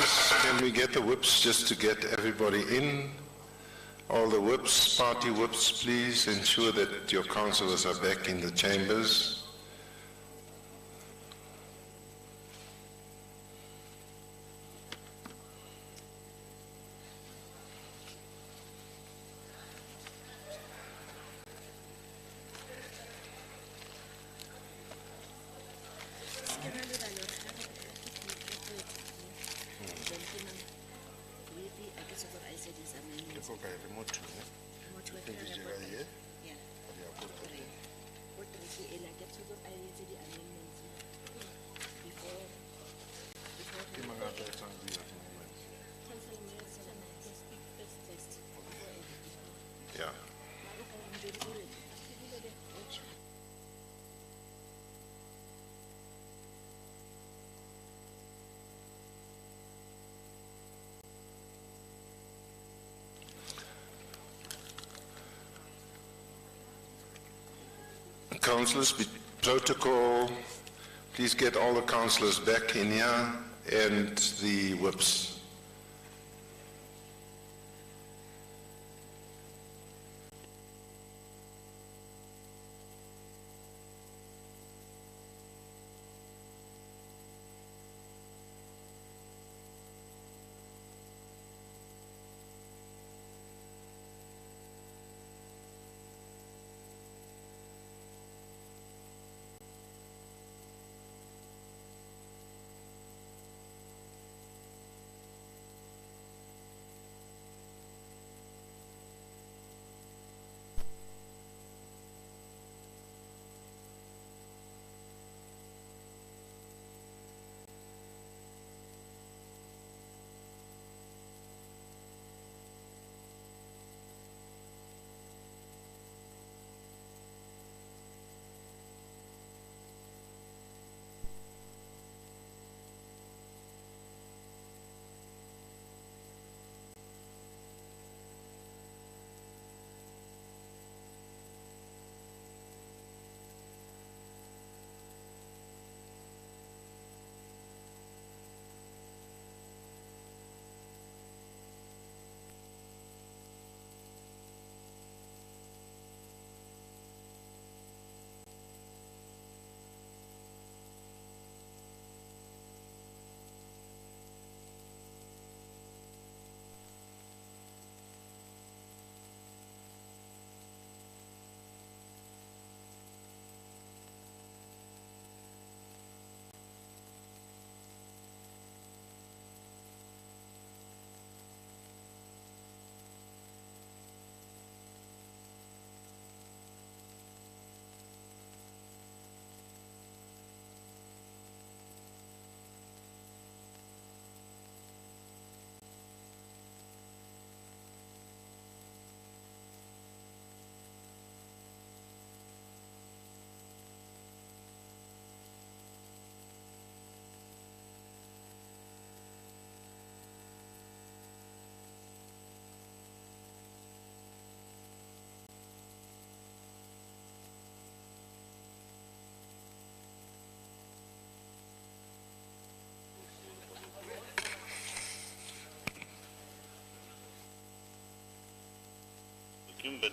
councillors, can we get the whips just to get everybody in? All the whips, party whips, please ensure that your councillors are back in the chambers. Yeah. Councillors, protocol, please get all the councillors back in here and the whips.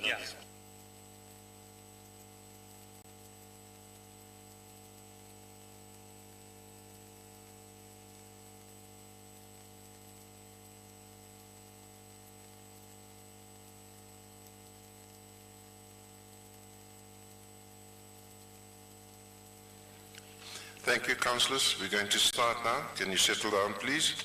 Yes. Thank you, councillors. We're going to start now. Can you settle down, please?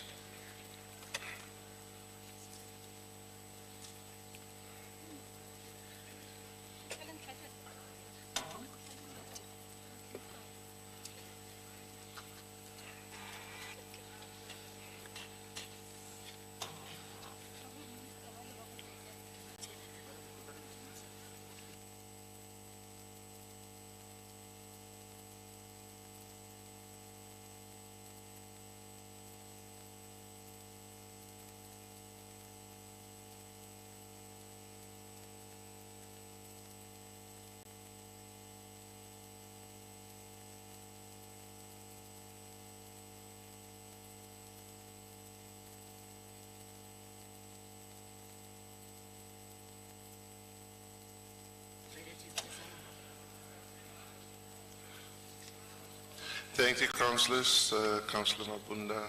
Thank you, councillors. Councillor Mabunda.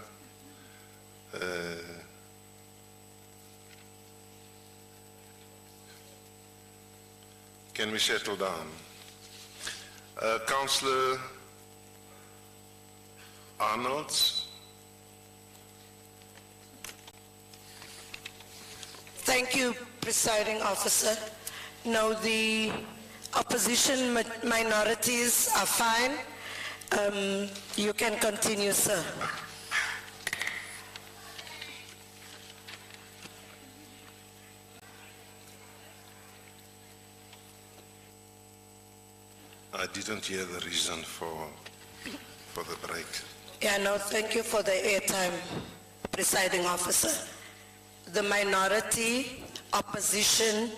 Can we settle down? Councillor Arnold. Thank you, Presiding Officer. No, the opposition minorities are fine. You can continue, sir. I didn't hear the reason for the break. Yeah, no, thank you for the airtime, Presiding Officer. The minority opposition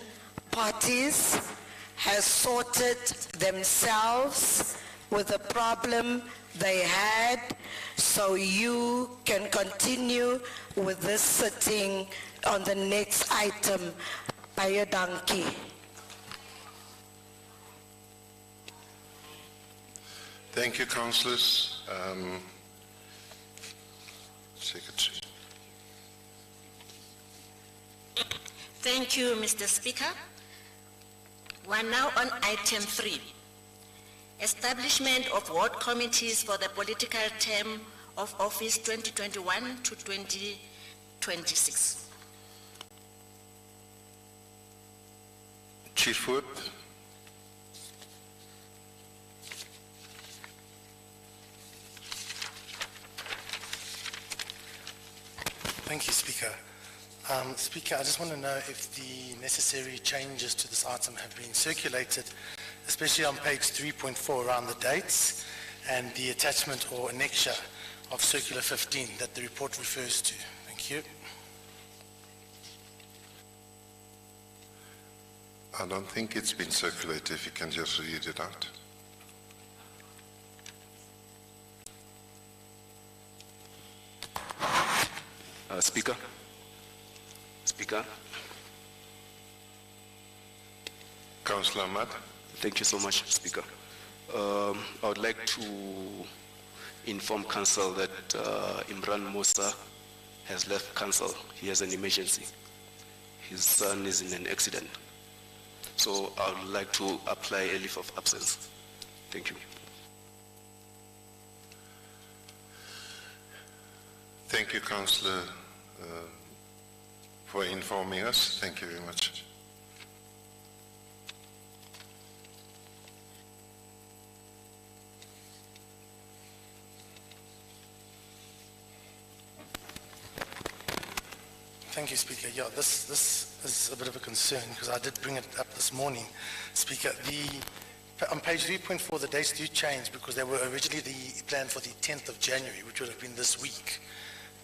parties has sorted themselves with the problem they had, so you can continue with this sitting on the next item. Baie dankie. Thank you, councillors. Secretary. Thank you, Mr. Speaker. We're now on item 3. Establishment of ward committees for the political term of office 2021 to 2026. Chief Whip. Thank you, Speaker. Speaker, I just want to know if the necessary changes to this item have been circulated, especially on page 3.4 around the dates and the attachment or annexure of Circular 15 that the report refers to. Thank you. I don't think it's been circulated. If you can just read it out. Speaker. Councillor Ahmad. Thank you so much, Speaker. I would like to inform Council that Imran Musa has left Council. He has an emergency. His son is in an accident. So I would like to apply a leave of absence. Thank you. Thank you, Councillor, for informing us. Thank you very much. Thank you, Speaker. Yeah, this is a bit of a concern because I did bring it up this morning, Speaker. On page 3.4, the dates do change because they were originally planned for the 10th of January, which would have been this week.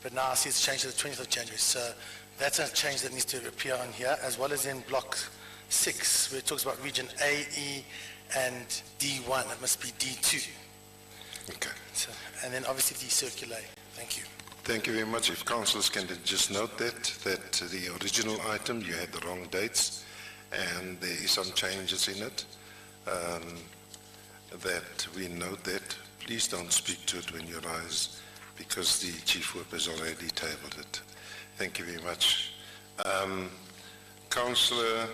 But now I see it's changed to the 20th of January. So that's a change that needs to appear on here, as well as in block 6, where it talks about region A, E, and D1. It must be D2. Okay. So, and then obviously the circular. Thank you. Thank you very much. If councillors can just note that the original item, you had the wrong dates, and there is some changes in it, that we note that. Please don't speak to it when you rise, because the Chief Whip has already tabled it. Thank you very much. Councillor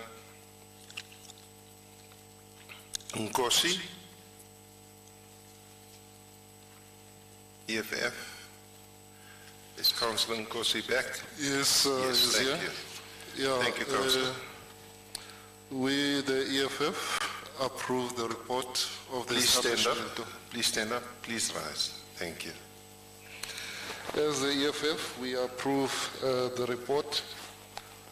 Nkosi, EFF. Is Councillor Nkosi back? Yes, yes, thank thank you. Yeah, thank you, Councillor. We, the EFF, approve the report of the Please stand up. establishment. Please stand up. Please rise. Thank you. As the EFF, we approve the report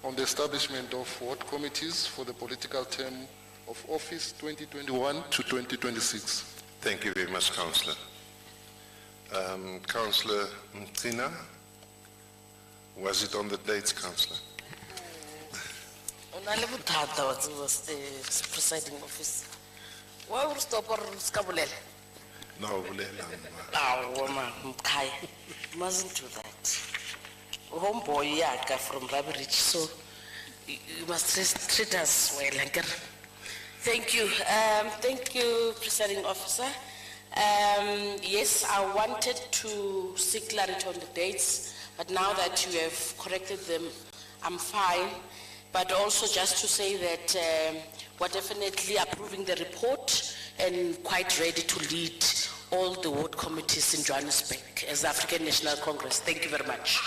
on the establishment of ward committees for the political term of office 2021 to 2026. Thank you very much, Councillor. Councillor Mtina, was it on the dates, Councillor? Presiding officer. Why would stop or scabulela? No, Oh, man, Mkhaya. Mustn't do that. Homeboy Yaka from Rubberidge, so you must treat us well. Thank you. Thank you, Presiding Officer. Yes, I wanted to seek clarity on the dates, but now that you have corrected them, I'm fine. But also just to say that we're definitely approving the report and quite ready to lead all the ward committees in Johannesburg as the African National Congress. Thank you very much.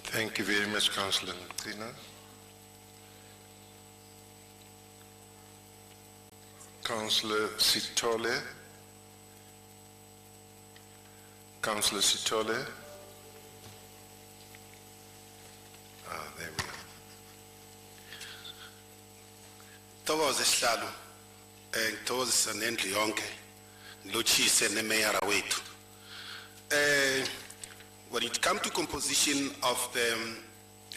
Thank you very much, Councillor Tina. Councillor Sitole. Councillor Sitole. There we go. Thokoze sihlalo ngithokozisa nendlu yonke ngilotshise nemeyara wethu. When it comes to composition of the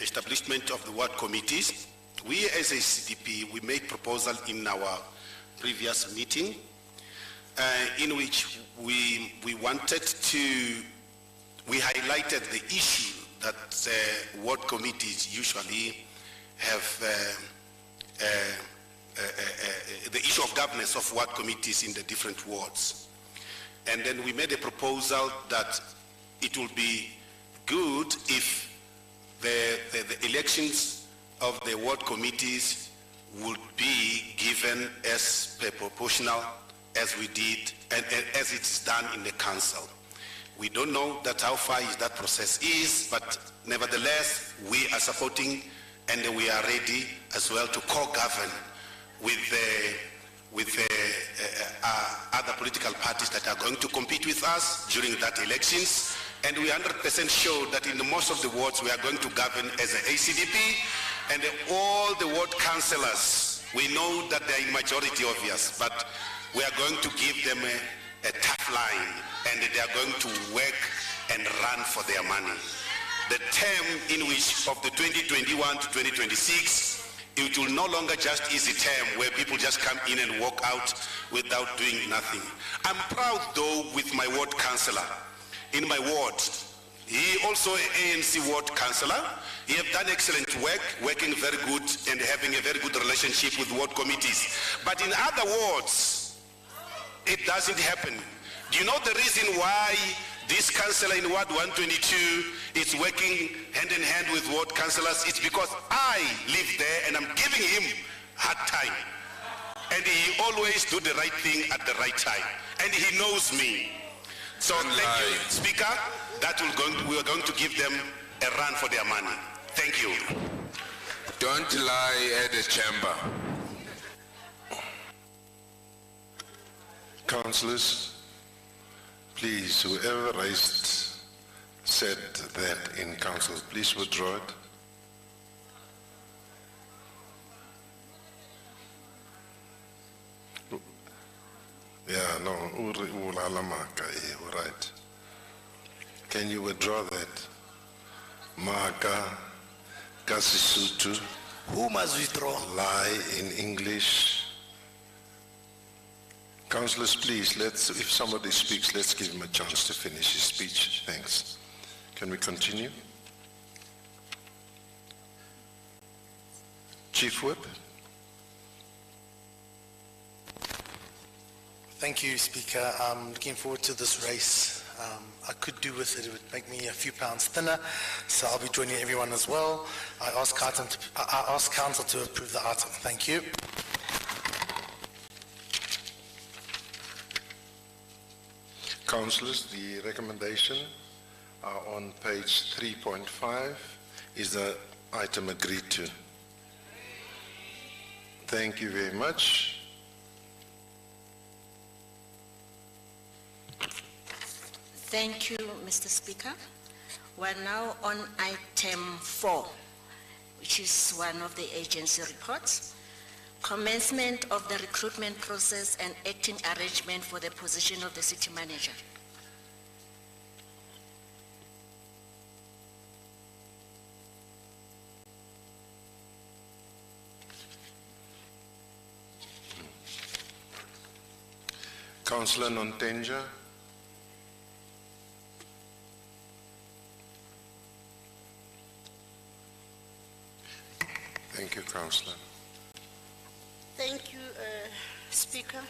establishment of the ward committees, we as a CDP, we made proposal in our previous meeting in which we highlighted the issue that ward committees usually have the issue of governance of ward committees in the different wards. And then we made a proposal that it will be good if the elections of the ward committees would be given as per proportional as we did and as it's done in the council. We don't know that how far that process is, but nevertheless we are supporting and we are ready as well to co-govern with other political parties that are going to compete with us during that elections. And we are 100% sure that in most of the wards we are going to govern as an ACDP, and all the ward councillors, we know that they are in majority obvious, but we are going to give them a tough line, and they are going to work and run for their money. The term in which of the 2021 to 2026, it will no longer just easy term where people just come in and walk out without doing nothing. I'm proud though with my ward councillor. In my ward, he also an ANC ward councillor. He have done excellent work, working very good and having a very good relationship with ward committees. But in other wards, it doesn't happen. Do you know the reason why this councillor in Ward 122 is working hand in hand with ward councillors? It's because I live there and I'm giving him hard time. And he always do the right thing at the right time. And he knows me. So thank you, Speaker. We are going to give them a run for their money. Thank you. Don't lie at the chamber. Councillors, please, whoever said that in council, please withdraw it. Yeah, no, right. Can you withdraw that? Maka, Kasisutu. Who must withdraw? Lie in English. Councillors, please, if somebody speaks, let's give him a chance to finish his speech. Thanks. Can we continue? Chief Whip. Thank you, Speaker. I'm looking forward to this race. I could do with it. It would make me a few pounds thinner, so I'll be joining everyone as well. I ask Council to approve the item. Thank you. Councillors, the recommendation on page 3.5 is the item agreed to. Thank you very much. Thank you, Mr. Speaker. We're now on item 4, which is one of the agency reports. Commencement of the recruitment process and acting arrangement for the position of the city manager. Councillor Nontenja. Thank you, Councillor. Thank you, Speaker.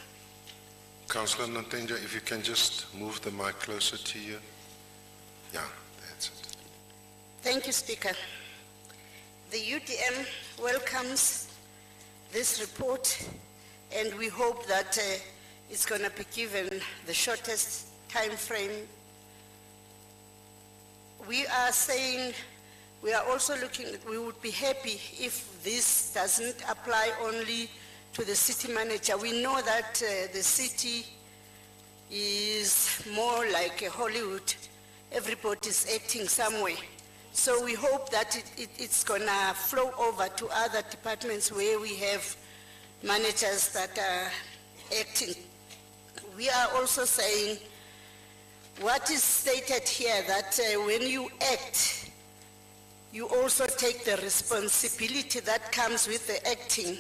Councillor Nontenja, if you can just move the mic closer to you. Yeah, that's it. Thank you, Speaker. The UDM welcomes this report, and we hope that it's going to be given the shortest time frame. We are saying, we are also looking, we would be happy if this doesn't apply only to the city manager. We know that the city is more like a Hollywood. Everybody's acting somewhere. So we hope that it's gonna flow over to other departments where we have managers that are acting. We are also saying what is stated here, that when you act, you also take the responsibility that comes with the acting.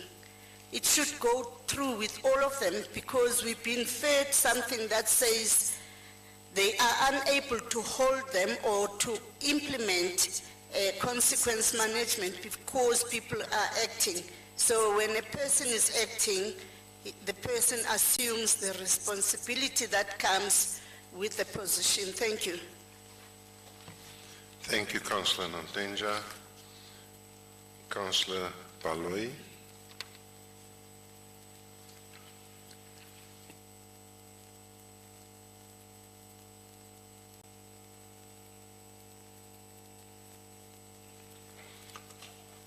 It should go through with all of them, because we've been fed something that says they are unable to hold them or to implement consequence management because people are acting. So when a person is acting, the person assumes the responsibility that comes with the position. Thank you. Thank you, Councillor Nontenja. Councillor Paloi.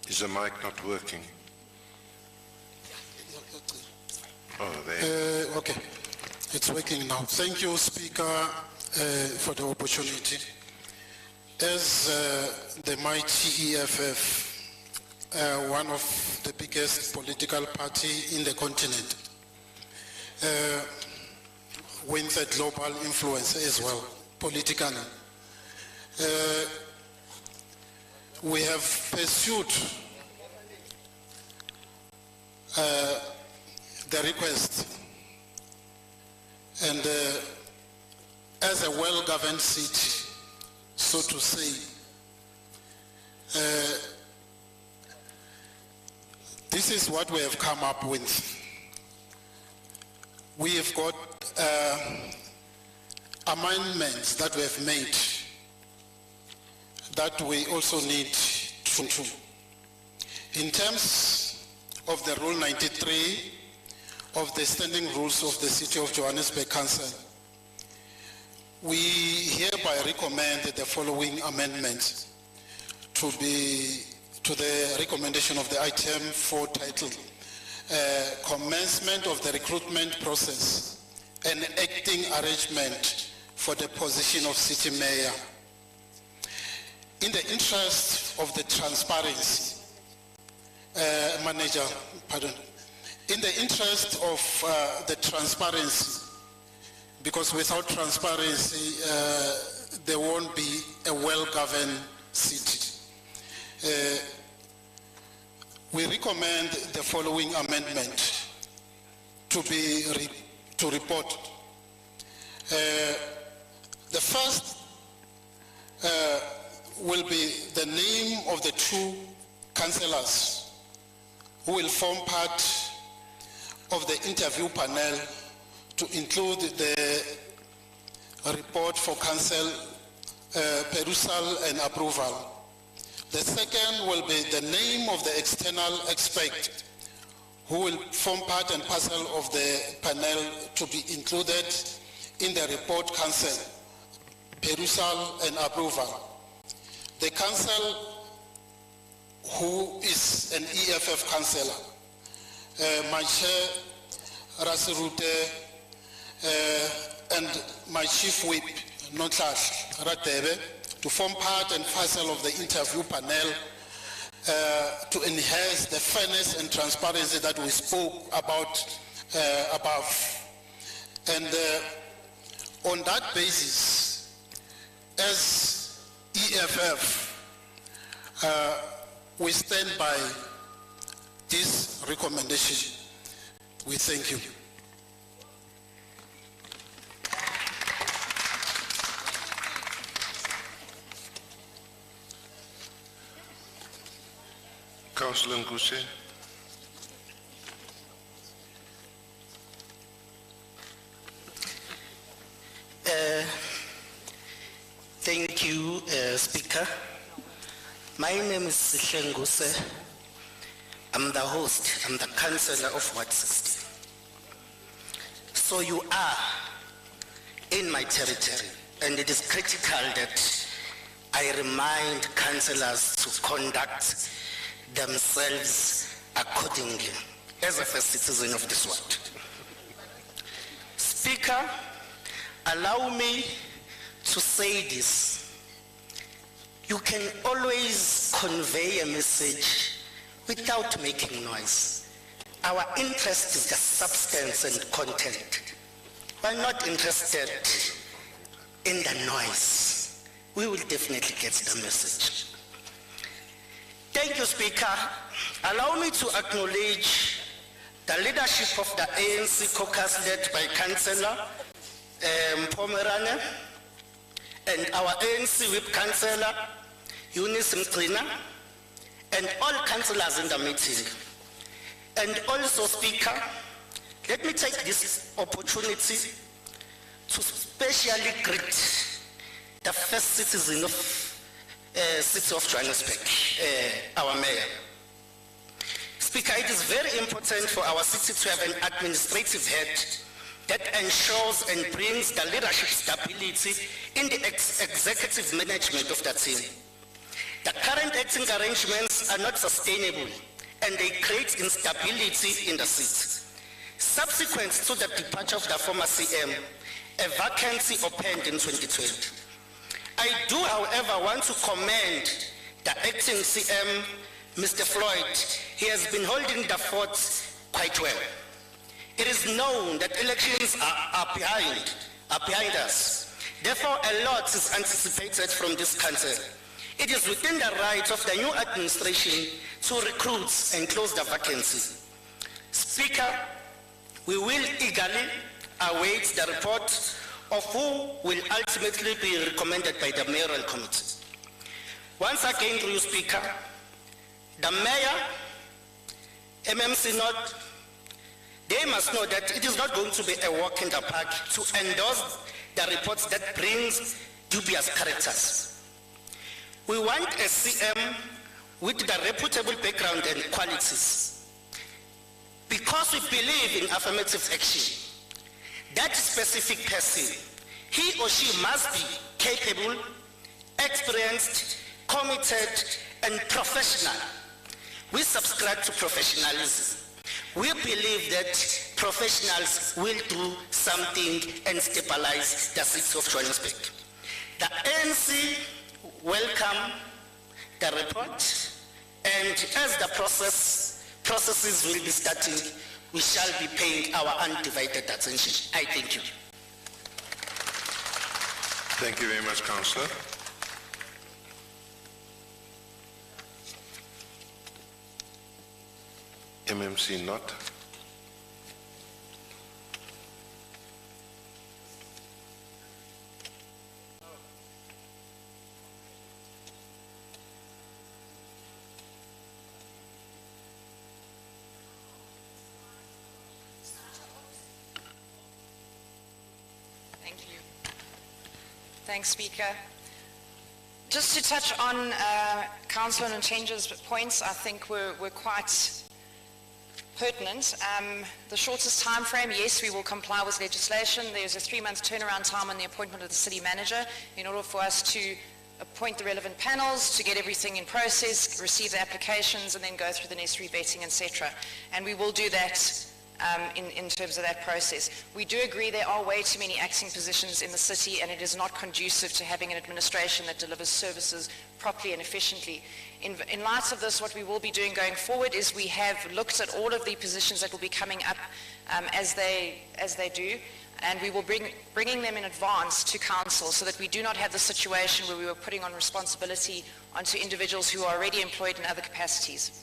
Is the mic not working? Oh, there. Okay, it's working now. Thank you, Speaker, for the opportunity. As the mighty EFF, one of the biggest political party in the continent, with a global influence as well, politically, we have pursued the request, and as a well-governed city, so to say, this is what we have come up with. We have got amendments that we have made that we also need to do. In terms of the Rule 93 of the Standing Rules of the City of Johannesburg Council, we hereby recommend the following amendments to the recommendation of the item 4 titled Commencement of the Recruitment Process and Acting Arrangement for the position of City Mayor. In the interest of the transparency, in the interest of the transparency, because without transparency, there won't be a well-governed city. We recommend the following amendment to report. The first will be the name of the two councillors who will form part of the interview panel to include the report for council perusal and approval. The second will be the name of the external expert who will form part and parcel of the panel to be included in the report council perusal and approval. The council who is an EFF councillor, my chair, Rasirute, and my chief whip, Notlash Ratebe, to form part and parcel of the interview panel to enhance the fairness and transparency that we spoke about above. And on that basis, as EFF, we stand by this recommendation. We thank you. Councillor Nguse. Thank you, Speaker. My name is Sihlenguse. I'm the host, I'm the councillor of Ward 60. So you are in my territory, and it is critical that I remind councillors to conduct themselves accordingly as a first citizen of this ward. Speaker, allow me to say this. You can always convey a message without making noise. Our interest is the substance and content. We're not interested in the noise. We will definitely get the message. Thank you, Speaker. Allow me to acknowledge the leadership of the ANC caucus led by Councillor Pomerane and our ANC Whip Councillor Eunice Mtrina and all councillors in the meeting. And also, Speaker, let me take this opportunity to specially greet the first citizen of City of Johannesburg, our mayor. Speaker, it is very important for our city to have an administrative head that ensures and brings the leadership stability in the executive management of the team. The current acting arrangements are not sustainable and they create instability in the city. Subsequent to the departure of the former CM, a vacancy opened in 2020. I do, however, want to commend the acting CM, Mr. Floyd. He has been holding the fort quite well. It is known that elections are behind us. Therefore, a lot is anticipated from this council. It is within the right of the new administration to recruit and close the vacancy. Speaker, we will eagerly await the report of who will ultimately be recommended by the mayoral committee. Once again, through you, Speaker, the mayor, MMC North, they must know that it is not going to be a walk in the park to endorse the reports that brings dubious characters. We want a CM with the reputable background and qualities. Because we believe in affirmative action, that specific person, he or she must be capable, experienced, committed, and professional. We subscribe to professionalism. We believe that professionals will do something and stabilize the city of Johannesburg. The ANC welcome the report, and as the processes will be starting, we shall be paying our undivided attention. I thank you. Thank you very much, Councillor. MMC not. Thank you. Thanks, Speaker. Just to touch on Councillor Nthenja's points, I think were quite pertinent. The shortest time frame, yes, we will comply with legislation. There's a 3-month turnaround time on the appointment of the city manager in order for us to appoint the relevant panels, to get everything in process, receive the applications, and then go through the necessary vetting, etc. And we will do that in terms of that process. We do agree there are way too many acting positions in the city, and it is not conducive to having an administration that delivers services properly and efficiently. In light of this, what we will be doing going forward is we have looked at all of the positions that will be coming up as they do, and we will bringing them in advance to council so that we do not have the situation where we were putting on responsibility onto individuals who are already employed in other capacities.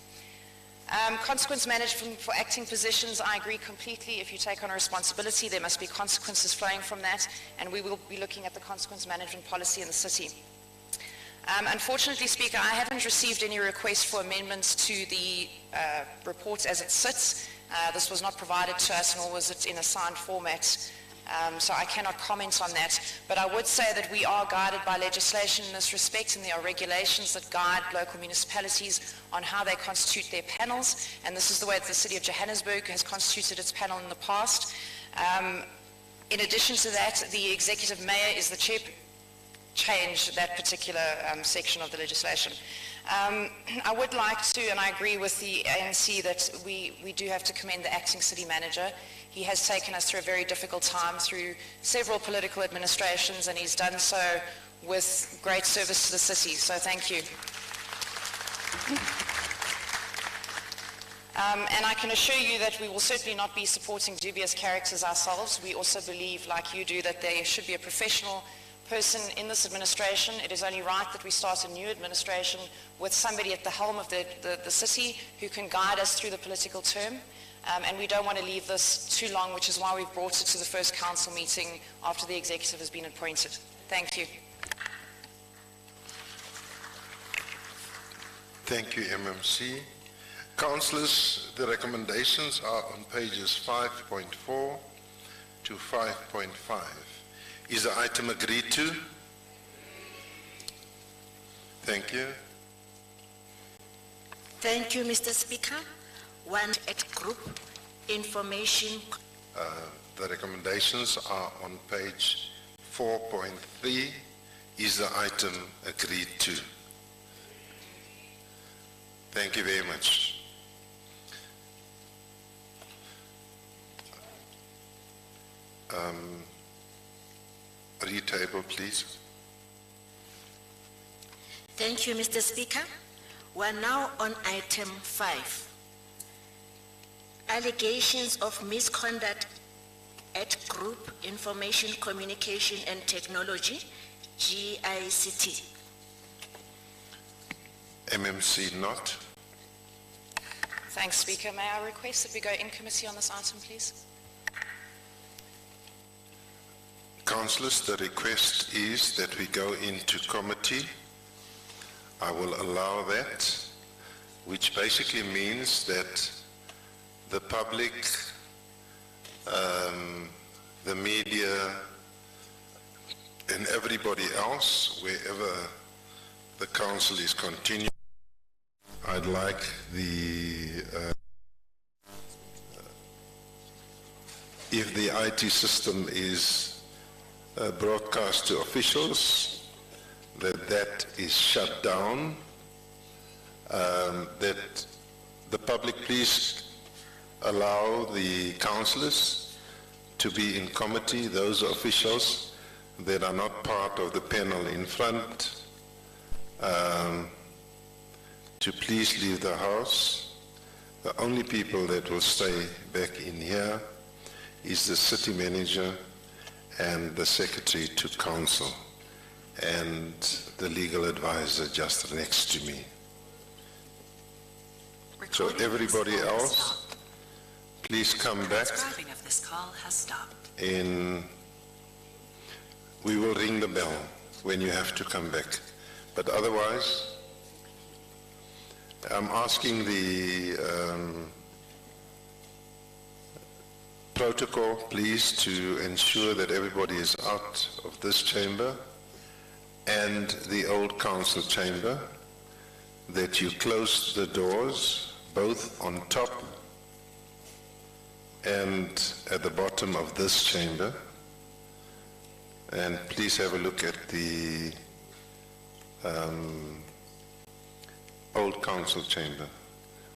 Consequence management for acting positions, I agree completely. If you take on a responsibility, there must be consequences flowing from that, and we will be looking at the consequence management policy in the city. Unfortunately, Speaker, I haven't received any requests for amendments to the report as it sits. This was not provided to us, nor was it in a signed format So I cannot comment on that. But I would say that we are guided by legislation in this respect, and there are regulations that guide local municipalities on how they constitute their panels, and this is the way that the City of Johannesburg has constituted its panel in the past. In addition to that, the executive mayor is the chair. Change that particular section of the legislation. I would like to, and I agree with the ANC, that we do have to commend the acting city manager. He has taken us through a very difficult time through several political administrations, and he's done so with great service to the city, so thank you. And I can assure you that we will certainly not be supporting dubious characters ourselves. We also believe, like you do, that there should be a professional person in this administration. It is only right that we start a new administration with somebody at the helm of the city who can guide us through the political term. And we don't want to leave this too long, which is why we've brought it to the first council meeting after the executive has been appointed. Thank you. Thank you, MMC. Councillors, the recommendations are on pages 5.4 to 5.5. Is the item agreed to? Thank you. Thank you, Mr. Speaker. One at group information. The recommendations are on page 4.3. Is the item agreed to? Thank you very much. Retable, please. Thank you, Mr. Speaker. We're now on item 5. Allegations of misconduct at Group Information Communication and Technology, GICT. MMC not. Thanks, Speaker. May I request that we go in committee on this item, please? Councillors, the request is that we go into committee. I will allow that, which basically means that the public, the media, and everybody else, wherever the council is continuing, I'd like if the IT system is broadcast to officials, that is shut down, that the public please allow the councillors to be in committee, those officials that are not part of the panel in front, to please leave the house. The only people that will stay back in here is the city manager and the secretary to council and the legal advisor just next to me. So everybody else, please come back and we will ring the bell when you have to come back. But otherwise, I'm asking the protocol, please, to ensure that everybody is out of this chamber and the old council chamber, that you close the doors both on top and at the bottom of this chamber. And please have a look at the old council chamber.